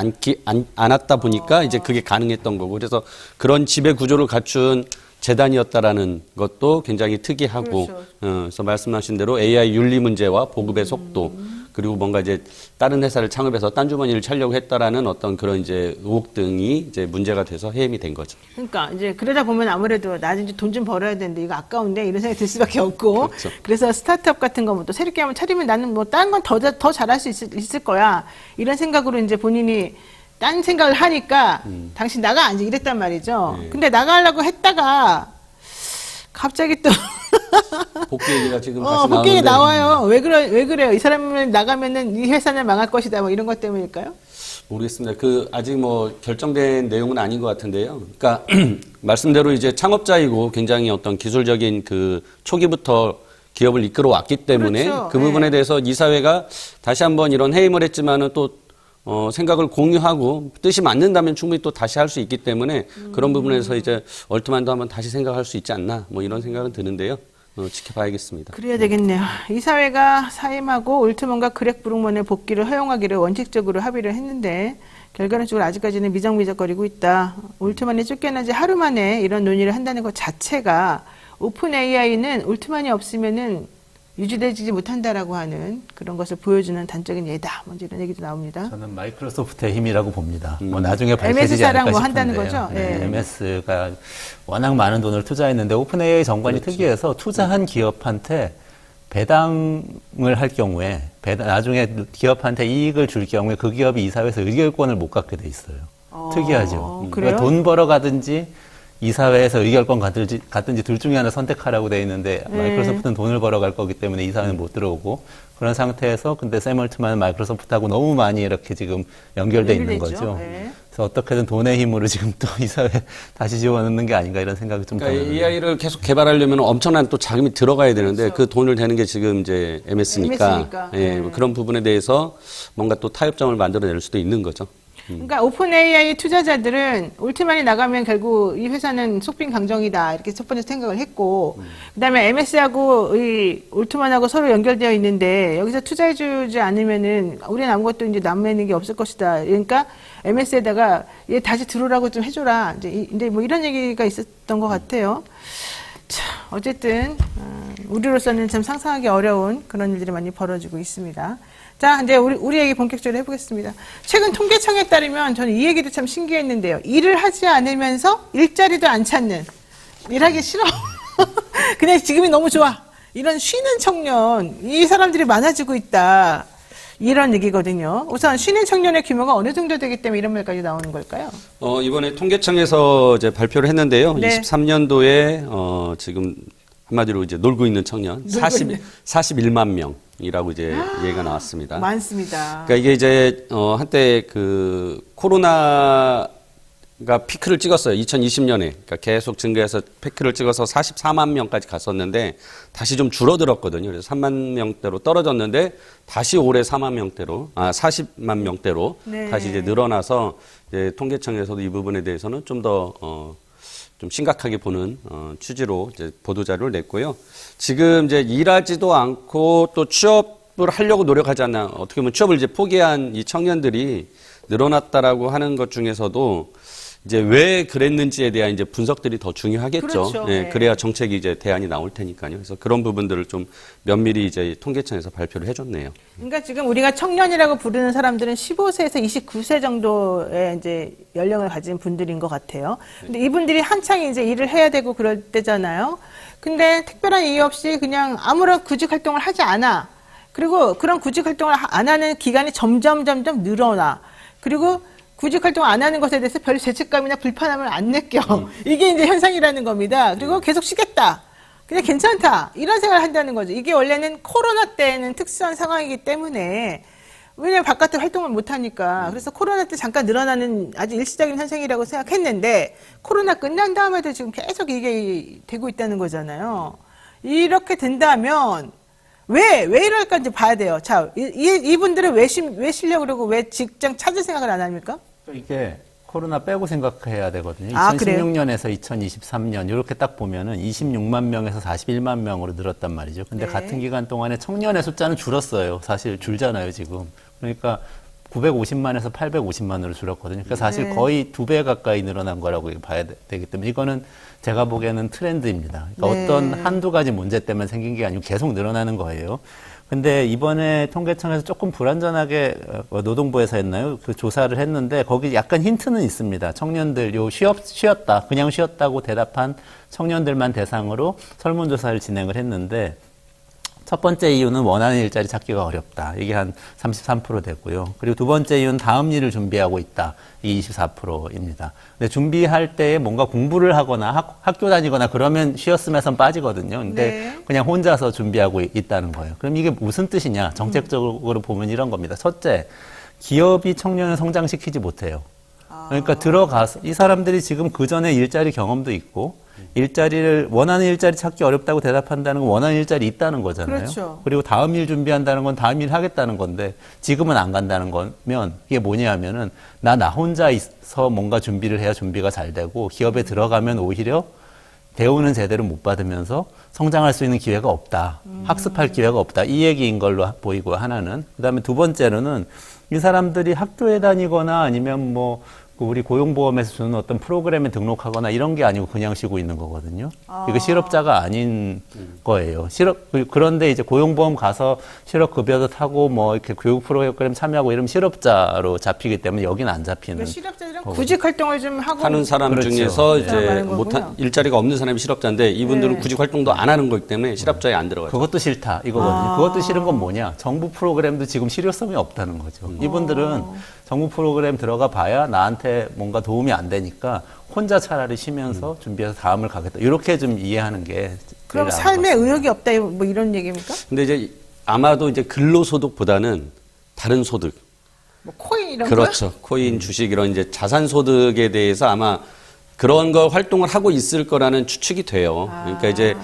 않았다 보니까 이제 그게 가능했던 거고 그래서 그런 지배 구조를 갖춘 재단이었다라는 것도 굉장히 특이하고 그렇죠. 그래서 말씀하신 대로 AI 윤리 문제와 보급의 속도 그리고 뭔가 이제 다른 회사를 창업해서 딴 주머니를 차려고 했다라는 어떤 그런 이제 의혹 등이 이제 문제가 돼서 해임이 된 거죠. 그러니까 이제 그러다 보면 아무래도 나중에 돈 좀 벌어야 되는데 이거 아까운데 이런 생각이 들 수밖에 없고 그렇죠. 그래서 스타트업 같은 거 뭐 또 새롭게 한번 차리면 나는 뭐 다른 건 더 잘할 수 있을 거야 이런 생각으로 이제 본인이 딴 생각을 하니까 당신 나가 이제 이랬단 말이죠. 네. 근데 나가려고 했다가 갑자기 또 복귀 얘기가 지금 다시 복귀가 나오는데 나와요. 왜 그래요? 이 사람은 나가면은 이 회사는 망할 것이다. 뭐 이런 것 때문일까요? 모르겠습니다. 아직 뭐 결정된 내용은 아닌 것 같은데요. 그러니까 말씀대로 이제 창업자이고 굉장히 어떤 기술적인 그 초기부터 기업을 이끌어 왔기 때문에 그렇죠. 그 부분에 대해서 이사회가 다시 한번 이런 해임을 했지만은 또 생각을 공유하고 뜻이 맞는다면 충분히 또 다시 할 수 있기 때문에 그런 부분에서 이제 얼트만도 한번 다시 생각할 수 있지 않나 뭐 이런 생각은 드는데요. 지켜봐야겠습니다. 그래야 되겠네요. 이사회가 사임하고 올트먼과 그렉 브룩먼의 복귀를 허용하기를 원칙적으로 합의를 했는데 결과론적으로 아직까지는 미적미적거리고 있다. 올트만이 쫓겨난 지 하루 만에 이런 논의를 한다는 것 자체가 오픈 AI는 올트만이 없으면은 유지되지 못한다라고 하는 그런 것을 보여주는 단적인 예다. 먼저 이런 얘기도 나옵니다. 저는 마이크로소프트의 힘이라고 봅니다. 뭐 나중에 밝혀지지 MS사랑 않을까 뭐 싶은데요. 한다는 거죠? 네, 예. MS가 워낙 많은 돈을 투자했는데 오픈 AI 정관이 특이해서 투자한 기업한테 배당을 할 경우에 나중에 기업한테 이익을 줄 경우에 그 기업이 이사회에서 의결권을 못 갖게 돼 있어요. 특이하죠. 그래요? 그러니까 돈 벌어 가든지 이사회에서 의결권 갖든지 둘 중에 하나 선택하라고 돼 있는데 마이크로소프트는 돈을 벌어갈 거기 때문에 이사회는 못 들어오고 그런 상태에서 근데 샘 얼트만은 마이크로소프트하고 너무 많이 이렇게 지금 연결돼 있는 연결돼 있죠. 거죠. 네. 그래서 어떻게든 돈의 힘으로 지금 또 이사회 다시 집어넣는 게 아닌가 이런 생각이 좀 그러니까 드는데. AI를 계속 개발하려면 엄청난 또 자금이 들어가야 되는데 그 돈을 대는 게 지금 이제 MS니까 예, 네. 그런 부분에 대해서 뭔가 또 타협점을 만들어낼 수도 있는 거죠. 그러니까 오픈 AI 투자자들은 올트만이 나가면 결국 이 회사는 속빈 강정이다 이렇게 첫 번째 생각을 했고 그다음에 MS하고 이 올트만하고 서로 연결되어 있는데 여기서 투자해주지 않으면은 우리는 아무것도 이제 남는 게 없을 것이다. 그러니까 MS에다가 얘 다시 들어오라고 좀 해줘라. 이제 뭐 이런 얘기가 있었던 것 같아요. 자, 어쨌든 우리로서는 참 상상하기 어려운 그런 일들이 많이 벌어지고 있습니다. 자, 이제 우리 얘기 본격적으로 해보겠습니다. 최근 통계청에 따르면 저는 이 얘기도 참 신기했는데요. 일을 하지 않으면서 일자리도 안 찾는, 일하기 싫어. 그냥 지금이 너무 좋아. 이런 쉬는 청년, 이 사람들이 많아지고 있다. 이런 얘기거든요. 우선 쉬는 청년의 규모가 어느 정도 되기 때문에 이런 말까지 나오는 걸까요? 이번에 통계청에서 이제 발표를 했는데요. 네. 23년도에 지금 한마디로 이제 놀고 있는 청년 41만 명이라고 이제 얘기가 나왔습니다. 많습니다. 그러니까 이게 이제 한때 그 코로나가 피크를 찍었어요. 2020년에. 그러니까 계속 증가해서 피크를 찍어서 44만 명까지 갔었는데 다시 좀 줄어들었거든요. 그래서 3만 명대로 떨어졌는데 다시 올해 40만 명대로 네. 다시 이제 늘어나서 이제 통계청에서도 이 부분에 대해서는 좀 더 좀 심각하게 보는 취지로 이제 보도 자료를 냈고요. 지금 이제 일하지도 않고 또 취업을 하려고 노력하지 않나 어떻게 보면 취업을 이제 포기한 이 청년들이 늘어났다라고 하는 것 중에서도 이제 왜 그랬는지에 대한 이제 분석들이 더 중요하겠죠. 그렇죠. 예, 네. 그래야 정책이 이제 대안이 나올 테니까요. 그래서 그런 부분들을 좀 면밀히 이제 통계청에서 발표를 해줬네요. 그러니까 지금 우리가 청년이라고 부르는 사람들은 15세에서 29세 정도의 이제 연령을 가진 분들인 것 같아요. 근데 이분들이 한창 이제 일을 해야 되고 그럴 때잖아요. 근데 특별한 이유 없이 그냥 아무런 구직 활동을 하지 않아. 그리고 그런 구직 활동을 안 하는 기간이 점점 늘어나. 그리고 구직 활동 안 하는 것에 대해서 별 죄책감이나 불편함을 안 느껴. 이게 이제 현상이라는 겁니다. 그리고 계속 쉬겠다. 그냥 괜찮다. 이런 생각을 한다는 거죠. 이게 원래는 코로나 때는 특수한 상황이기 때문에 왜냐면 바깥에 활동을 못 하니까. 그래서 코로나 때 잠깐 늘어나는 아주 일시적인 현상이라고 생각했는데 코로나 끝난 다음에도 지금 계속 이게 되고 있다는 거잖아요. 이렇게 된다면 왜 이럴까 이제 봐야 돼요. 자, 이분들은 왜 쉬려고 그러고 왜 직장 찾을 생각을 안 합니까? 이게 코로나 빼고 생각해야 되거든요. 아, 2016년에서 2023년 이렇게 딱 보면은 26만 명에서 41만 명으로 늘었단 말이죠. 근데 네. 같은 기간 동안에 청년의 숫자는 줄었어요. 사실 줄잖아요, 지금. 그러니까 950만에서 850만으로 줄었거든요. 그러니까 사실 네. 거의 2배 가까이 늘어난 거라고 봐야 되기 때문에 이거는 제가 보기에는 트렌드입니다. 그러니까 네. 어떤 한두 가지 문제 때문에 생긴 게 아니고 계속 늘어나는 거예요. 근데 이번에 통계청에서 조금 불완전하게 노동부에서 했나요? 그 조사를 했는데 거기 약간 힌트는 있습니다. 청년들 쉬었다. 그냥 쉬었다고 대답한 청년들만 대상으로 설문조사를 진행을 했는데 첫 번째 이유는 원하는 일자리 찾기가 어렵다. 이게 한 33% 되고요. 그리고 두 번째 이유는 다음 일을 준비하고 있다. 이게 24%입니다. 근데 준비할 때 뭔가 공부를 하거나 학교 다니거나 그러면 쉬었으면서 빠지거든요. 근데 네. 그냥 혼자서 준비하고 있다는 거예요. 그럼 이게 무슨 뜻이냐? 정책적으로 보면 이런 겁니다. 첫째, 기업이 청년을 성장시키지 못해요. 그러니까 들어가서 이 사람들이 지금 그 전에 일자리 경험도 있고 원하는 일자리 찾기 어렵다고 대답한다는 건 원하는 일자리 있다는 거잖아요. 그렇죠. 그리고 다음 일 준비한다는 건 다음 일 하겠다는 건데 지금은 안 간다는 거면 이게 뭐냐면은 나 혼자서 뭔가 준비를 해야 준비가 잘 되고 기업에 들어가면 오히려 대우는 제대로 못 받으면서 성장할 수 있는 기회가 없다. 학습할 기회가 없다. 이 얘기인 걸로 보이고 하나는. 그다음에 두 번째로는 이 사람들이 학교에 다니거나 아니면 뭐 우리 고용보험에서 주는 어떤 프로그램에 등록하거나 이런 게 아니고 그냥 쉬고 있는 거거든요. 이거 실업자가 아닌 거예요. 그런데 이제 고용보험 가서 실업급여도 타고 뭐 이렇게 교육 프로그램 참여하고 이러면 실업자로 잡히기 때문에 여기는 안 잡히는. 그러니까 실업자들은 구직 활동을 좀 하고 하는 사람 그렇죠. 중에서 네. 이제 들어가는 못한 거군요. 일자리가 없는 사람이 실업자인데 이분들은 네. 구직 활동도 안 하는 거기 때문에 실업자에 안 들어가죠. 그것도 싫다 이거거든요. 그것도 싫은 건 뭐냐? 정부 프로그램도 지금 실효성이 없다는 거죠. 이분들은 정부 프로그램 들어가 봐야 나한테 뭔가 도움이 안 되니까 혼자 차라리 쉬면서 준비해서 다음을 가겠다. 이렇게 좀 이해하는 게 그럼 제일 나은 삶에 것 같습니다. 의욕이 없다 뭐 이런 얘기입니까? 근데 이제 아마도 이제 근로소득보다는 다른 소득, 뭐 코인 이런 그렇죠. 코인, 주식 이런 이제 자산 소득에 대해서 아마 그런 걸 활동을 하고 있을 거라는 추측이 돼요. 그러니까 이제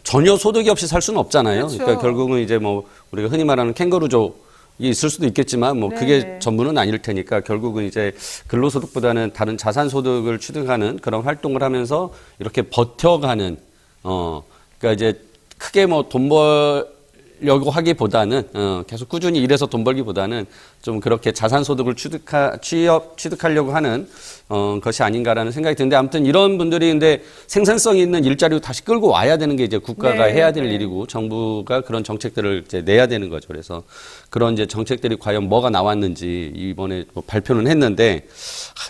전혀 소득이 없이 살 수는 없잖아요. 그렇죠. 그러니까 결국은 이제 뭐 우리가 흔히 말하는 캥거루족이 있을 수도 있겠지만 뭐 네. 그게 전부는 아닐 테니까 결국은 이제 근로소득보다는 다른 자산 소득을 취득하는 그런 활동을 하면서 이렇게 버텨가는 그러니까 이제 크게 뭐 돈 벌려고 하기보다는 계속 꾸준히 일해서 돈 벌기보다는 좀 그렇게 자산 소득을 취득하려고 하는 것이 아닌가라는 생각이 드는데 아무튼 이런 분들이 근데 생산성 있는 일자리로 다시 끌고 와야 되는 게 이제 국가가 네, 해야 될 네. 일이고 정부가 그런 정책들을 이제 내야 되는 거죠. 그래서 그런 이제 정책들이 과연 뭐가 나왔는지 이번에 뭐 발표는 했는데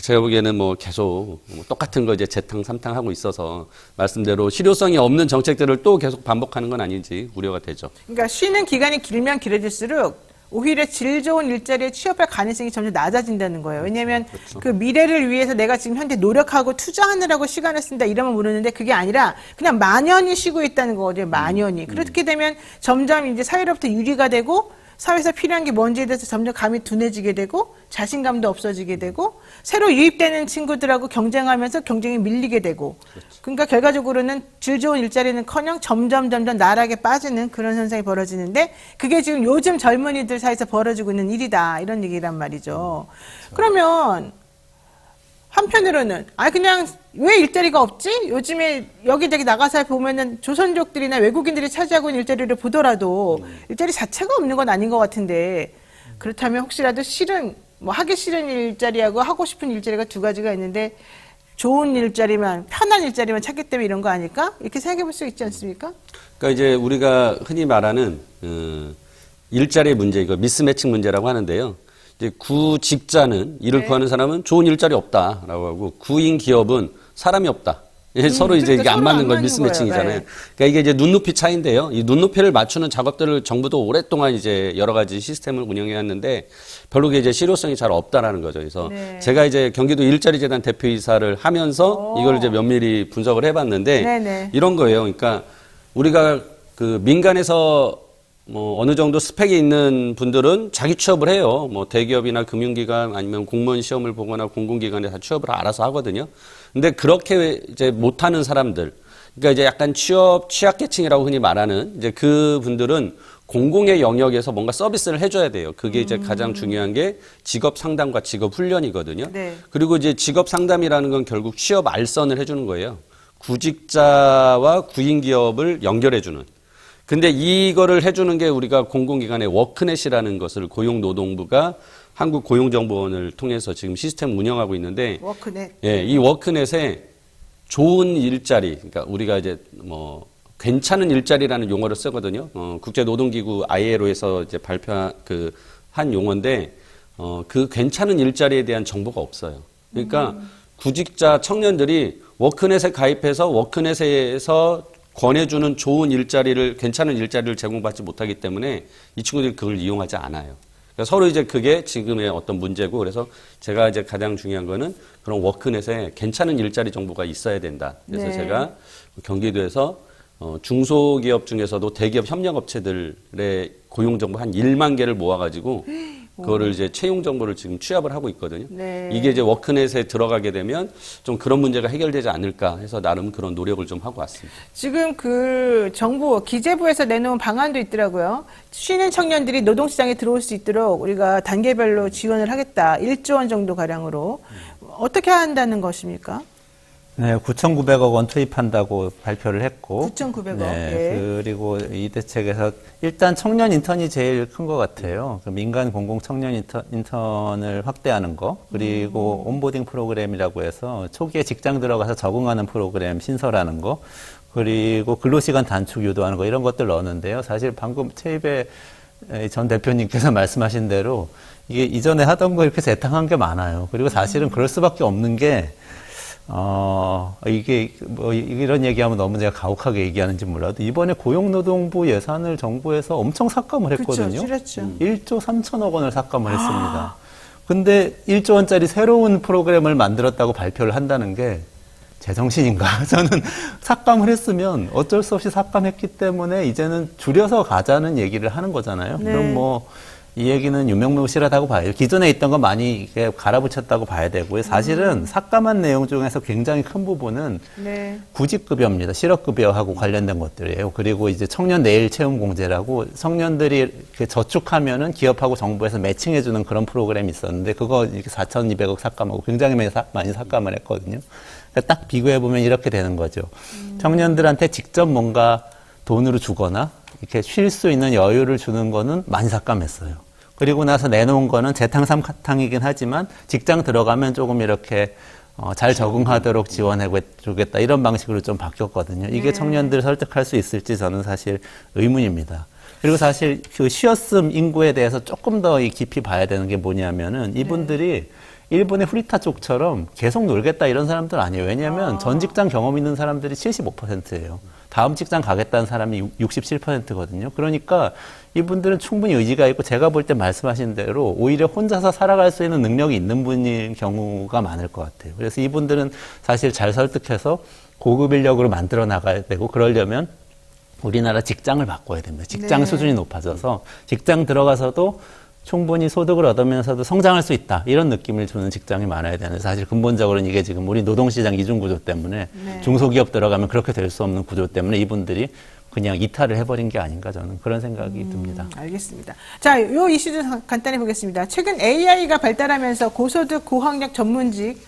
제가 보기에는 뭐 계속 뭐 똑같은 거 이제 재탕 삼탕 하고 있어서 말씀대로 실효성이 없는 정책들을 또 계속 반복하는 건 아닌지 우려가 되죠. 그러니까 쉬는 기간이 길면 길어질수록 오히려 질 좋은 일자리에 취업할 가능성이 점점 낮아진다는 거예요. 왜냐하면 그 미래를 위해서 내가 지금 현재 노력하고 투자하느라고 시간을 쓴다 이러면 모르는데 그게 아니라 그냥 만연히 쉬고 있다는 거거든요. 만연히. 그렇게 되면 점점 이제 사회로부터 유리가 되고 사회에서 필요한 게 뭔지에 대해서 점점 감이 둔해지게 되고 자신감도 없어지게 되고 새로 유입되는 친구들하고 경쟁하면서 경쟁이 밀리게 되고 그러니까 결과적으로는 질 좋은 일자리는커녕 점점 나락에 빠지는 그런 현상이 벌어지는데 그게 지금 요즘 젊은이들 사이에서 벌어지고 있는 일이다 이런 얘기란 말이죠. 그러면 한편으로는 그냥 왜 일자리가 없지? 요즘에 여기저기 나가서 보면은 조선족들이나 외국인들이 차지하고 있는 일자리를 보더라도 일자리 자체가 없는 건 아닌 것 같은데 그렇다면 혹시라도 하기 싫은 일자리하고 하고 싶은 일자리가 두 가지가 있는데 좋은 일자리만 편한 일자리만 찾기 때문에 이런 거 아닐까? 이렇게 생각해 볼 수 있지 않습니까? 그러니까 이제 우리가 흔히 말하는 일자리 문제, 이거 미스매칭 문제라고 하는데요. 이제 구직자는 일을 구하는 사람은 좋은 일자리 없다라고 하고 구인 기업은 사람이 없다. 서로 이제 그러니까 이게 안 서로 맞는 안 거 맞는 미스매칭이잖아요. 거예요. 네. 그러니까 이게 이제 눈높이 차이인데요. 이 눈높이를 맞추는 작업들을 정부도 오랫동안 이제 여러 가지 시스템을 운영해 왔는데 별로 이제 실효성이 잘 없다라는 거죠. 그래서 네. 제가 이제 경기도 일자리 재단 대표이사를 하면서 이걸 이제 면밀히 분석을 해봤는데 네네. 이런 거예요. 그러니까 우리가 그 민간에서 뭐 어느 정도 스펙이 있는 분들은 자기 취업을 해요. 뭐 대기업이나 금융기관 아니면 공무원 시험을 보거나 공공기관에 다 취업을 알아서 하거든요. 근데 그렇게 이제 못하는 사람들, 그러니까 이제 약간 취약계층이라고 흔히 말하는 이제 그 분들은 공공의 영역에서 뭔가 서비스를 해줘야 돼요. 그게 이제 가장 중요한 게 직업 상담과 직업 훈련이거든요. 네. 그리고 이제 직업 상담이라는 건 결국 취업 알선을 해주는 거예요. 구직자와 구인기업을 연결해주는. 근데 이거를 해주는 게 우리가 공공기관의 워크넷이라는 것을 고용노동부가 한국고용정보원을 통해서 지금 시스템 운영하고 있는데, 워크넷. 예, 이 워크넷에 좋은 일자리, 그러니까 우리가 이제 뭐 괜찮은 일자리라는 용어를 쓰거든요. 국제노동기구 ILO에서 이제 발표한 한 용어인데, 그 괜찮은 일자리에 대한 정보가 없어요. 그러니까 구직자 청년들이 워크넷에 가입해서 워크넷에서 권해주는 좋은 일자리를, 괜찮은 일자리를 제공받지 못하기 때문에 이 친구들이 그걸 이용하지 않아요. 그러니까 서로 이제 그게 지금의 어떤 문제고, 그래서 제가 이제 가장 중요한 거는 그런 워크넷에 괜찮은 일자리 정보가 있어야 된다. 그래서 네. 제가 경기도에서 중소기업 중에서도 대기업 협력업체들의 고용정보 한 1만 개를 모아가지고 그거를 이제 채용 정보를 지금 취합을 하고 있거든요. 네. 이게 이제 워크넷에 들어가게 되면 좀 그런 문제가 해결되지 않을까 해서 나름 그런 노력을 좀 하고 왔습니다. 지금 그 정부 기재부에서 내놓은 방안도 있더라고요. 쉬는 청년들이 노동시장에 들어올 수 있도록 우리가 단계별로 지원을 하겠다. 1조 원 정도 가량으로. 어떻게 한다는 것입니까? 네, 9,900억 원 투입한다고 발표를 했고. 9,900억. 네, 예. 그리고 이 대책에서 일단 청년 인턴이 제일 큰 것 같아요. 그 민간 공공 청년 인턴을 확대하는 거, 그리고 온보딩 프로그램이라고 해서 초기에 직장 들어가서 적응하는 프로그램 신설하는 거, 그리고 근로시간 단축 유도하는 거, 이런 것들 넣었는데요. 사실 방금 최입의 전 대표님께서 말씀하신 대로 이게 이전에 하던 거 이렇게 재탕한 게 많아요. 그리고 사실은 그럴 수밖에 없는 게 이게 뭐 이런 얘기하면 너무 제가 가혹하게 얘기하는지 몰라도 이번에 고용노동부 예산을 정부에서 엄청 삭감을 했거든요. 그렇죠. 줄였죠. 1조 3천억 원을 삭감을 했습니다. 근데 1조 원짜리 새로운 프로그램을 만들었다고 발표를 한다는 게 제정신인가? 저는 삭감을 했으면 어쩔 수 없이 삭감했기 때문에 이제는 줄여서 가자는 얘기를 하는 거잖아요. 네. 그럼 뭐 이 얘기는 유명무실하다고 봐요. 기존에 있던 건 많이 이게 갈아붙였다고 봐야 되고요. 사실은 삭감한 내용 중에서 굉장히 큰 부분은 네. 구직급여입니다. 실업급여하고 관련된 것들이에요. 그리고 이제 청년 내일 채용 공제라고 청년들이 이렇게 저축하면은 기업하고 정부에서 매칭해주는 그런 프로그램이 있었는데 그거 이렇게 4,200억 삭감하고 굉장히 많이 삭감을 했거든요. 그러니까 딱 비교해보면 이렇게 되는 거죠. 청년들한테 직접 뭔가 돈으로 주거나 이렇게 쉴 수 있는 여유를 주는 거는 많이 삭감했어요. 그리고 나서 내놓은 거는 재탕 삼탕이긴 하지만 직장 들어가면 조금 이렇게 잘 적응하도록 지원해 주겠다 이런 방식으로 좀 바뀌었거든요. 이게 청년들을 설득할 수 있을지 저는 사실 의문입니다. 그리고 사실 그 쉬었음 인구에 대해서 조금 더 깊이 봐야 되는 게 뭐냐면은 이분들이 일본의 후리타 쪽처럼 계속 놀겠다 이런 사람들 아니에요. 왜냐하면 전 직장 경험 있는 사람들이 75%예요. 다음 직장 가겠다는 사람이 67%거든요. 그러니까 이분들은 충분히 의지가 있고 제가 볼 때 말씀하신 대로 오히려 혼자서 살아갈 수 있는 능력이 있는 분일 경우가 많을 것 같아요. 그래서 이분들은 사실 잘 설득해서 고급 인력으로 만들어 나가야 되고 그러려면 우리나라 직장을 바꿔야 됩니다. 직장 네. 수준이 높아져서 직장 들어가서도 충분히 소득을 얻으면서도 성장할 수 있다. 이런 느낌을 주는 직장이 많아야 되는데 사실 근본적으로는 이게 지금 우리 노동시장 이중구조 때문에 네. 중소기업 들어가면 그렇게 될 수 없는 구조 때문에 이분들이 그냥 이탈을 해버린 게 아닌가 저는 그런 생각이 듭니다. 알겠습니다. 자, 요 이슈도 간단히 보겠습니다. 최근 AI가 발달하면서 고소득 고학력 전문직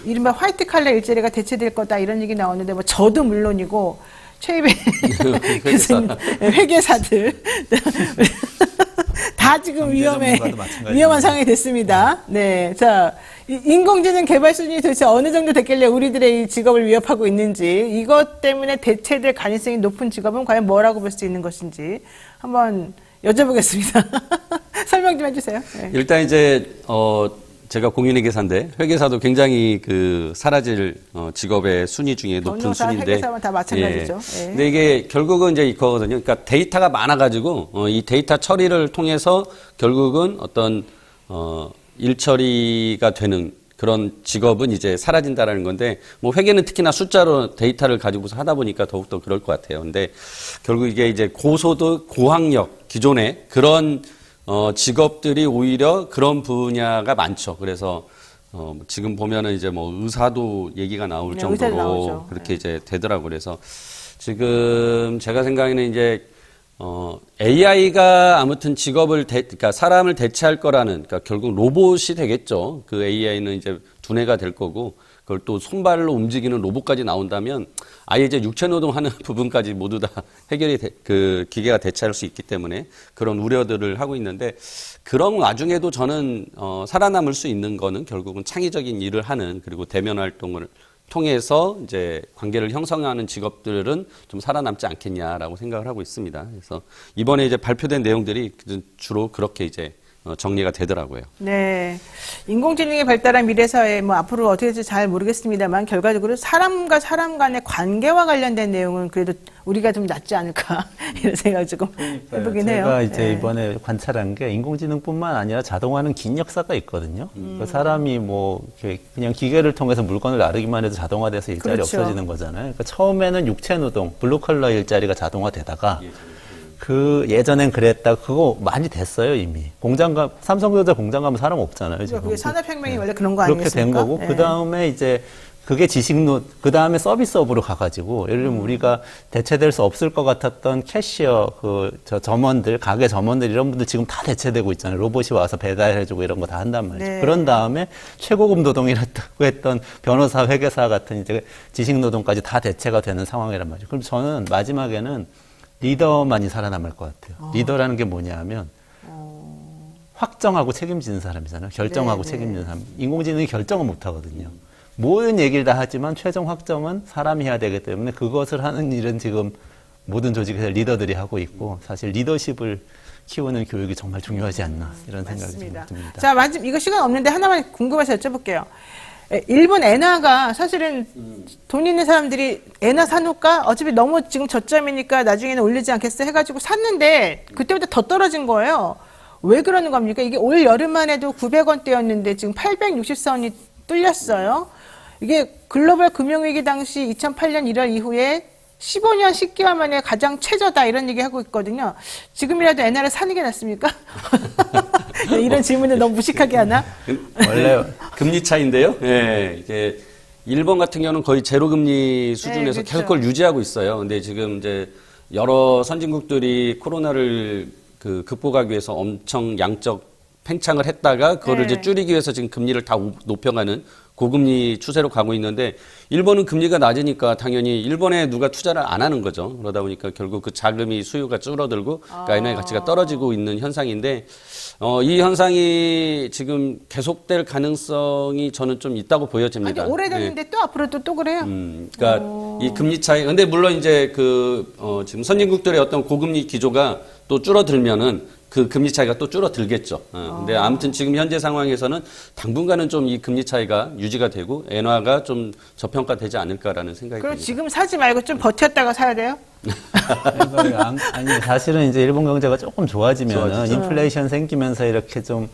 이른바 화이트 칼라 일자리가 대체될 거다 이런 얘기 나오는데 뭐 저도 물론이고 최입의 교수님, 회계사들 다 지금 위험한 상황이 됐습니다. 네, 자 인공지능 개발 수준이 도대체 어느 정도 됐길래 우리들의 이 직업을 위협하고 있는지 이것 때문에 대체될 가능성이 높은 직업은 과연 뭐라고 볼 수 있는 것인지 한번 여쭤보겠습니다. 설명 좀 해주세요. 네. 일단 이제 제가 공인회 계사인데 회계사도 굉장히 그 사라질 직업의 순위 중에 높은 변호사, 순위인데. 회계사만 다 마찬가지죠. 예. 근데 이게 결국은 이제 이거거든요. 그러니까 데이터가 많아가지고 이 데이터 처리를 통해서 결국은 어떤 일 처리가 되는 그런 직업은 이제 사라진다라는 건데, 뭐 회계는 특히나 숫자로 데이터를 가지고서 하다 보니까 더욱더 그럴 것 같아요. 근데 결국 이게 이제 고소득, 고학력 기존에 그런 직업들이 오히려 그런 분야가 많죠. 그래서 지금 보면은 이제 뭐 의사도 얘기가 나올 네, 의사도 정도로 나오죠. 그렇게 이제 되더라고요. 그래서 지금 제가 생각에는 이제 AI가 아무튼 그러니까 사람을 대체할 거라는, 그러니까 결국 로봇이 되겠죠. 그 AI는 이제 두뇌가 될 거고, 그걸 또 손발로 움직이는 로봇까지 나온다면 아예 이제 육체 노동하는 부분까지 모두 다 그 기계가 대체할 수 있기 때문에 그런 우려들을 하고 있는데, 그런 와중에도 저는 살아남을 수 있는 거는 결국은 창의적인 일을 하는, 그리고 대면 활동을 통해서 이제 관계를 형성하는 직업들은 좀 살아남지 않겠냐라고 생각을 하고 있습니다. 그래서 이번에 이제 발표된 내용들이 주로 그렇게 이제 정리가 되더라고요. 네. 인공지능이 발달한 미래사회, 뭐 앞으로 어떻게 될지 잘 모르겠습니다만, 결과적으로 사람과 사람 간의 관계와 관련된 내용은 그래도 우리가 좀 낫지 않을까, 이런 생각을 조금 해보긴 해요. 제가 이제 네. 이번에 관찰한 게 인공지능뿐만 아니라 자동화는 긴 역사가 있거든요. 그 사람이 뭐 이렇게 그냥 기계를 통해서 물건을 나르기만 해도 자동화돼서 일자리 그렇죠. 없어지는 거잖아요. 그러니까 처음에는 육체 노동, 블루컬러 일자리가 자동화되다가 그 예전엔 그랬다. 그거 많이 됐어요 이미. 삼성전자 공장 가면 사람 없잖아요. 지금. 그게 산업혁명이 원래 그런 거 그렇게 아니겠습니까? 된 거고, 네. 그 다음에 이제 그게 그 다음에 서비스업으로 가가지고, 예를 들면 우리가 대체될 수 없을 것 같았던 캐시어, 점원들, 가게 점원들 이런 분들 지금 다 대체되고 있잖아요. 로봇이 와서 배달해주고 이런 거 다 한단 말이죠. 네. 그런 다음에 최고급 노동이라고 했던 변호사, 회계사 같은 이제 지식 노동까지 다 대체가 되는 상황이란 말이죠. 그럼 저는 마지막에는 리더만이 살아남을 것 같아요. 리더라는 게 뭐냐 하면, 확정하고 책임지는 사람이잖아요. 결정하고 네, 책임지는 사람. 인공지능이 결정은 못 하거든요. 모든 얘기를 다 하지만 최종 확정은 사람이 해야 되기 때문에 그것을 하는 일은 지금 모든 조직에서 리더들이 하고 있고, 사실 리더십을 키우는 교육이 정말 중요하지 않나, 이런 생각이 맞습니다. 듭니다. 자, 마지막 이거 시간 없는데 하나만 궁금해서 여쭤볼게요. 일본 엔화가 사실은 돈 있는 사람들이 엔화 사놓을까? 어차피 너무 지금 저점이니까 나중에는 올리지 않겠어 해가지고 샀는데 그때보다 더 떨어진 거예요. 왜 그러는 겁니까? 이게 올 여름만 해도 900원대였는데 지금 864원이 뚫렸어요. 이게 글로벌 금융위기 당시 2008년 1월 이후에 15년 10개월 만에 가장 최저다, 이런 얘기 하고 있거든요. 지금이라도 엔화를 사는 게 낫습니까? 이런 질문을 너무 무식하게 하나? 원래 금리 차인데요. 예, 이게 일본 같은 경우는 거의 제로 금리 수준에서 그렇죠. 계속 그걸 유지하고 있어요. 근데 지금 이제 여러 선진국들이 코로나를 극복하기 위해서 엄청 양적 팽창을 했다가 그거를 네. 이제 줄이기 위해서 지금 금리를 다 높여가는 고금리 추세로 가고 있는데, 일본은 금리가 낮으니까 당연히 일본에 누가 투자를 안 하는 거죠. 그러다 보니까 결국 그 자금이 수요가 줄어들고 그러니까 엔화의 가치가 떨어지고 있는 현상인데, 이 현상이 지금 계속될 가능성이 저는 좀 있다고 보여집니다. 아니, 오래됐는데 또 앞으로도 또 그래요? 그러니까 이 금리 차이, 근데 물론 이제 지금 선진국들의 어떤 고금리 기조가 또 줄어들면은 그 금리 차이가 또 줄어들겠죠. 근데 아무튼 지금 현재 상황에서는 당분간은 좀 이 금리 차이가 유지가 되고 엔화가 좀 저평가되지 않을까라는 생각이 그럼 듭니다. 지금 사지 말고 좀 버텼다가 사야 돼요? 아니, 사실은 이제 일본 경제가 조금 좋아지면은 좋아지죠. 인플레이션 생기면서 이렇게 좀,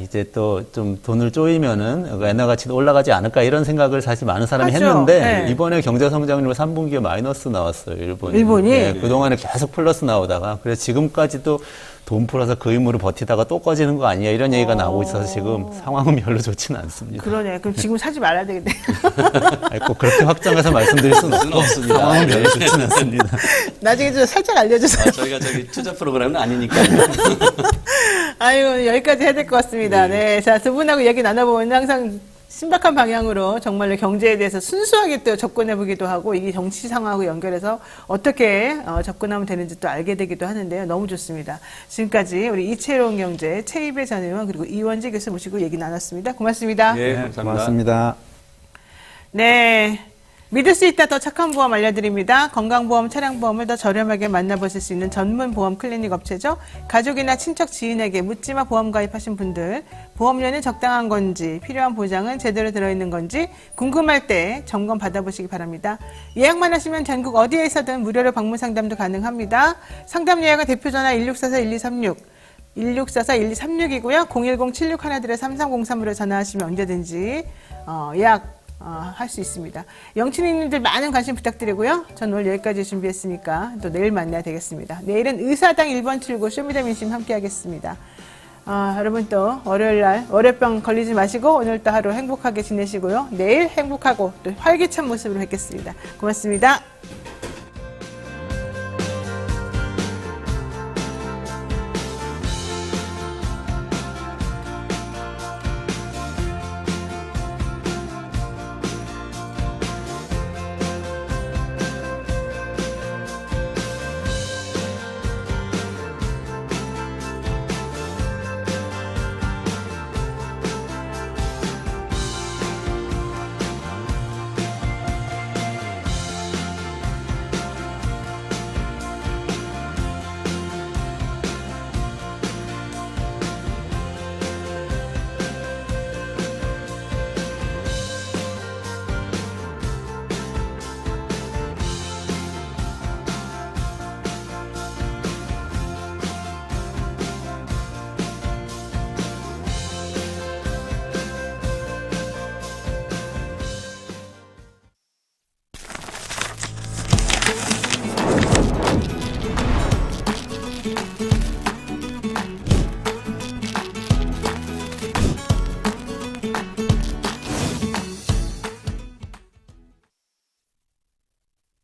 이제 또 좀 돈을 쪼이면은 엔화 가치도 올라가지 않을까, 이런 생각을 사실 많은 사람이 하죠. 했는데, 네. 이번에 경제 성장률 3분기에 마이너스 나왔어요, 일본이. 일본이? 네, 그동안에 계속 플러스 나오다가, 그래서 지금까지도 돈 풀어서 그 힘으로 버티다가 또 꺼지는 거 아니야, 이런 얘기가 나오고 있어서 지금 상황은 별로 좋지는 않습니다. 그러네. 그럼 지금 사지 말아야 되겠네. 아니, 꼭 그렇게 확정해서 말씀드릴 수는 없습니다. 상황은 별로 좋지는 않습니다. 나중에 좀 살짝 알려주세요. 저희가 투자 프로그램은 아니니까요. 아유, 여기까지 해야 될 것 같습니다. 네. 자, 두 분하고 얘기 나눠보면 항상 신박한 방향으로 정말로 경제에 대해서 순수하게 또 접근해보기도 하고, 이게 정치 상황하고 연결해서 어떻게 접근하면 되는지 또 알게 되기도 하는데요. 너무 좋습니다. 지금까지 우리 이채로운 경제 최이배 전 의원 그리고 이원재 교수 모시고 얘기 나눴습니다. 고맙습니다. 예, 감사합니다. 고맙습니다. 네. 믿을 수 있다 더 착한 보험 알려드립니다. 건강보험, 차량보험을 더 저렴하게 만나보실 수 있는 전문 보험 클리닉 업체죠. 가족이나 친척, 지인에게 묻지마 보험 가입하신 분들, 보험료는 적당한 건지, 필요한 보장은 제대로 들어있는 건지 궁금할 때 점검 받아보시기 바랍니다. 예약만 하시면 전국 어디에서든 무료로 방문 상담도 가능합니다. 상담 예약은 대표전화 1644-1236, 1644-1236이고요. 010-7613-3303으로 전화하시면 언제든지 예약 할 수 있습니다. 영친이님들 많은 관심 부탁드리고요. 전 오늘 여기까지 준비했으니까 또 내일 만나야 되겠습니다. 내일은 의사당 1번 출구 쇼미더민심 함께 하겠습니다. 여러분 또 월요일날 월요병 걸리지 마시고 오늘 또 하루 행복하게 지내시고요. 내일 행복하고 또 활기찬 모습으로 뵙겠습니다. 고맙습니다.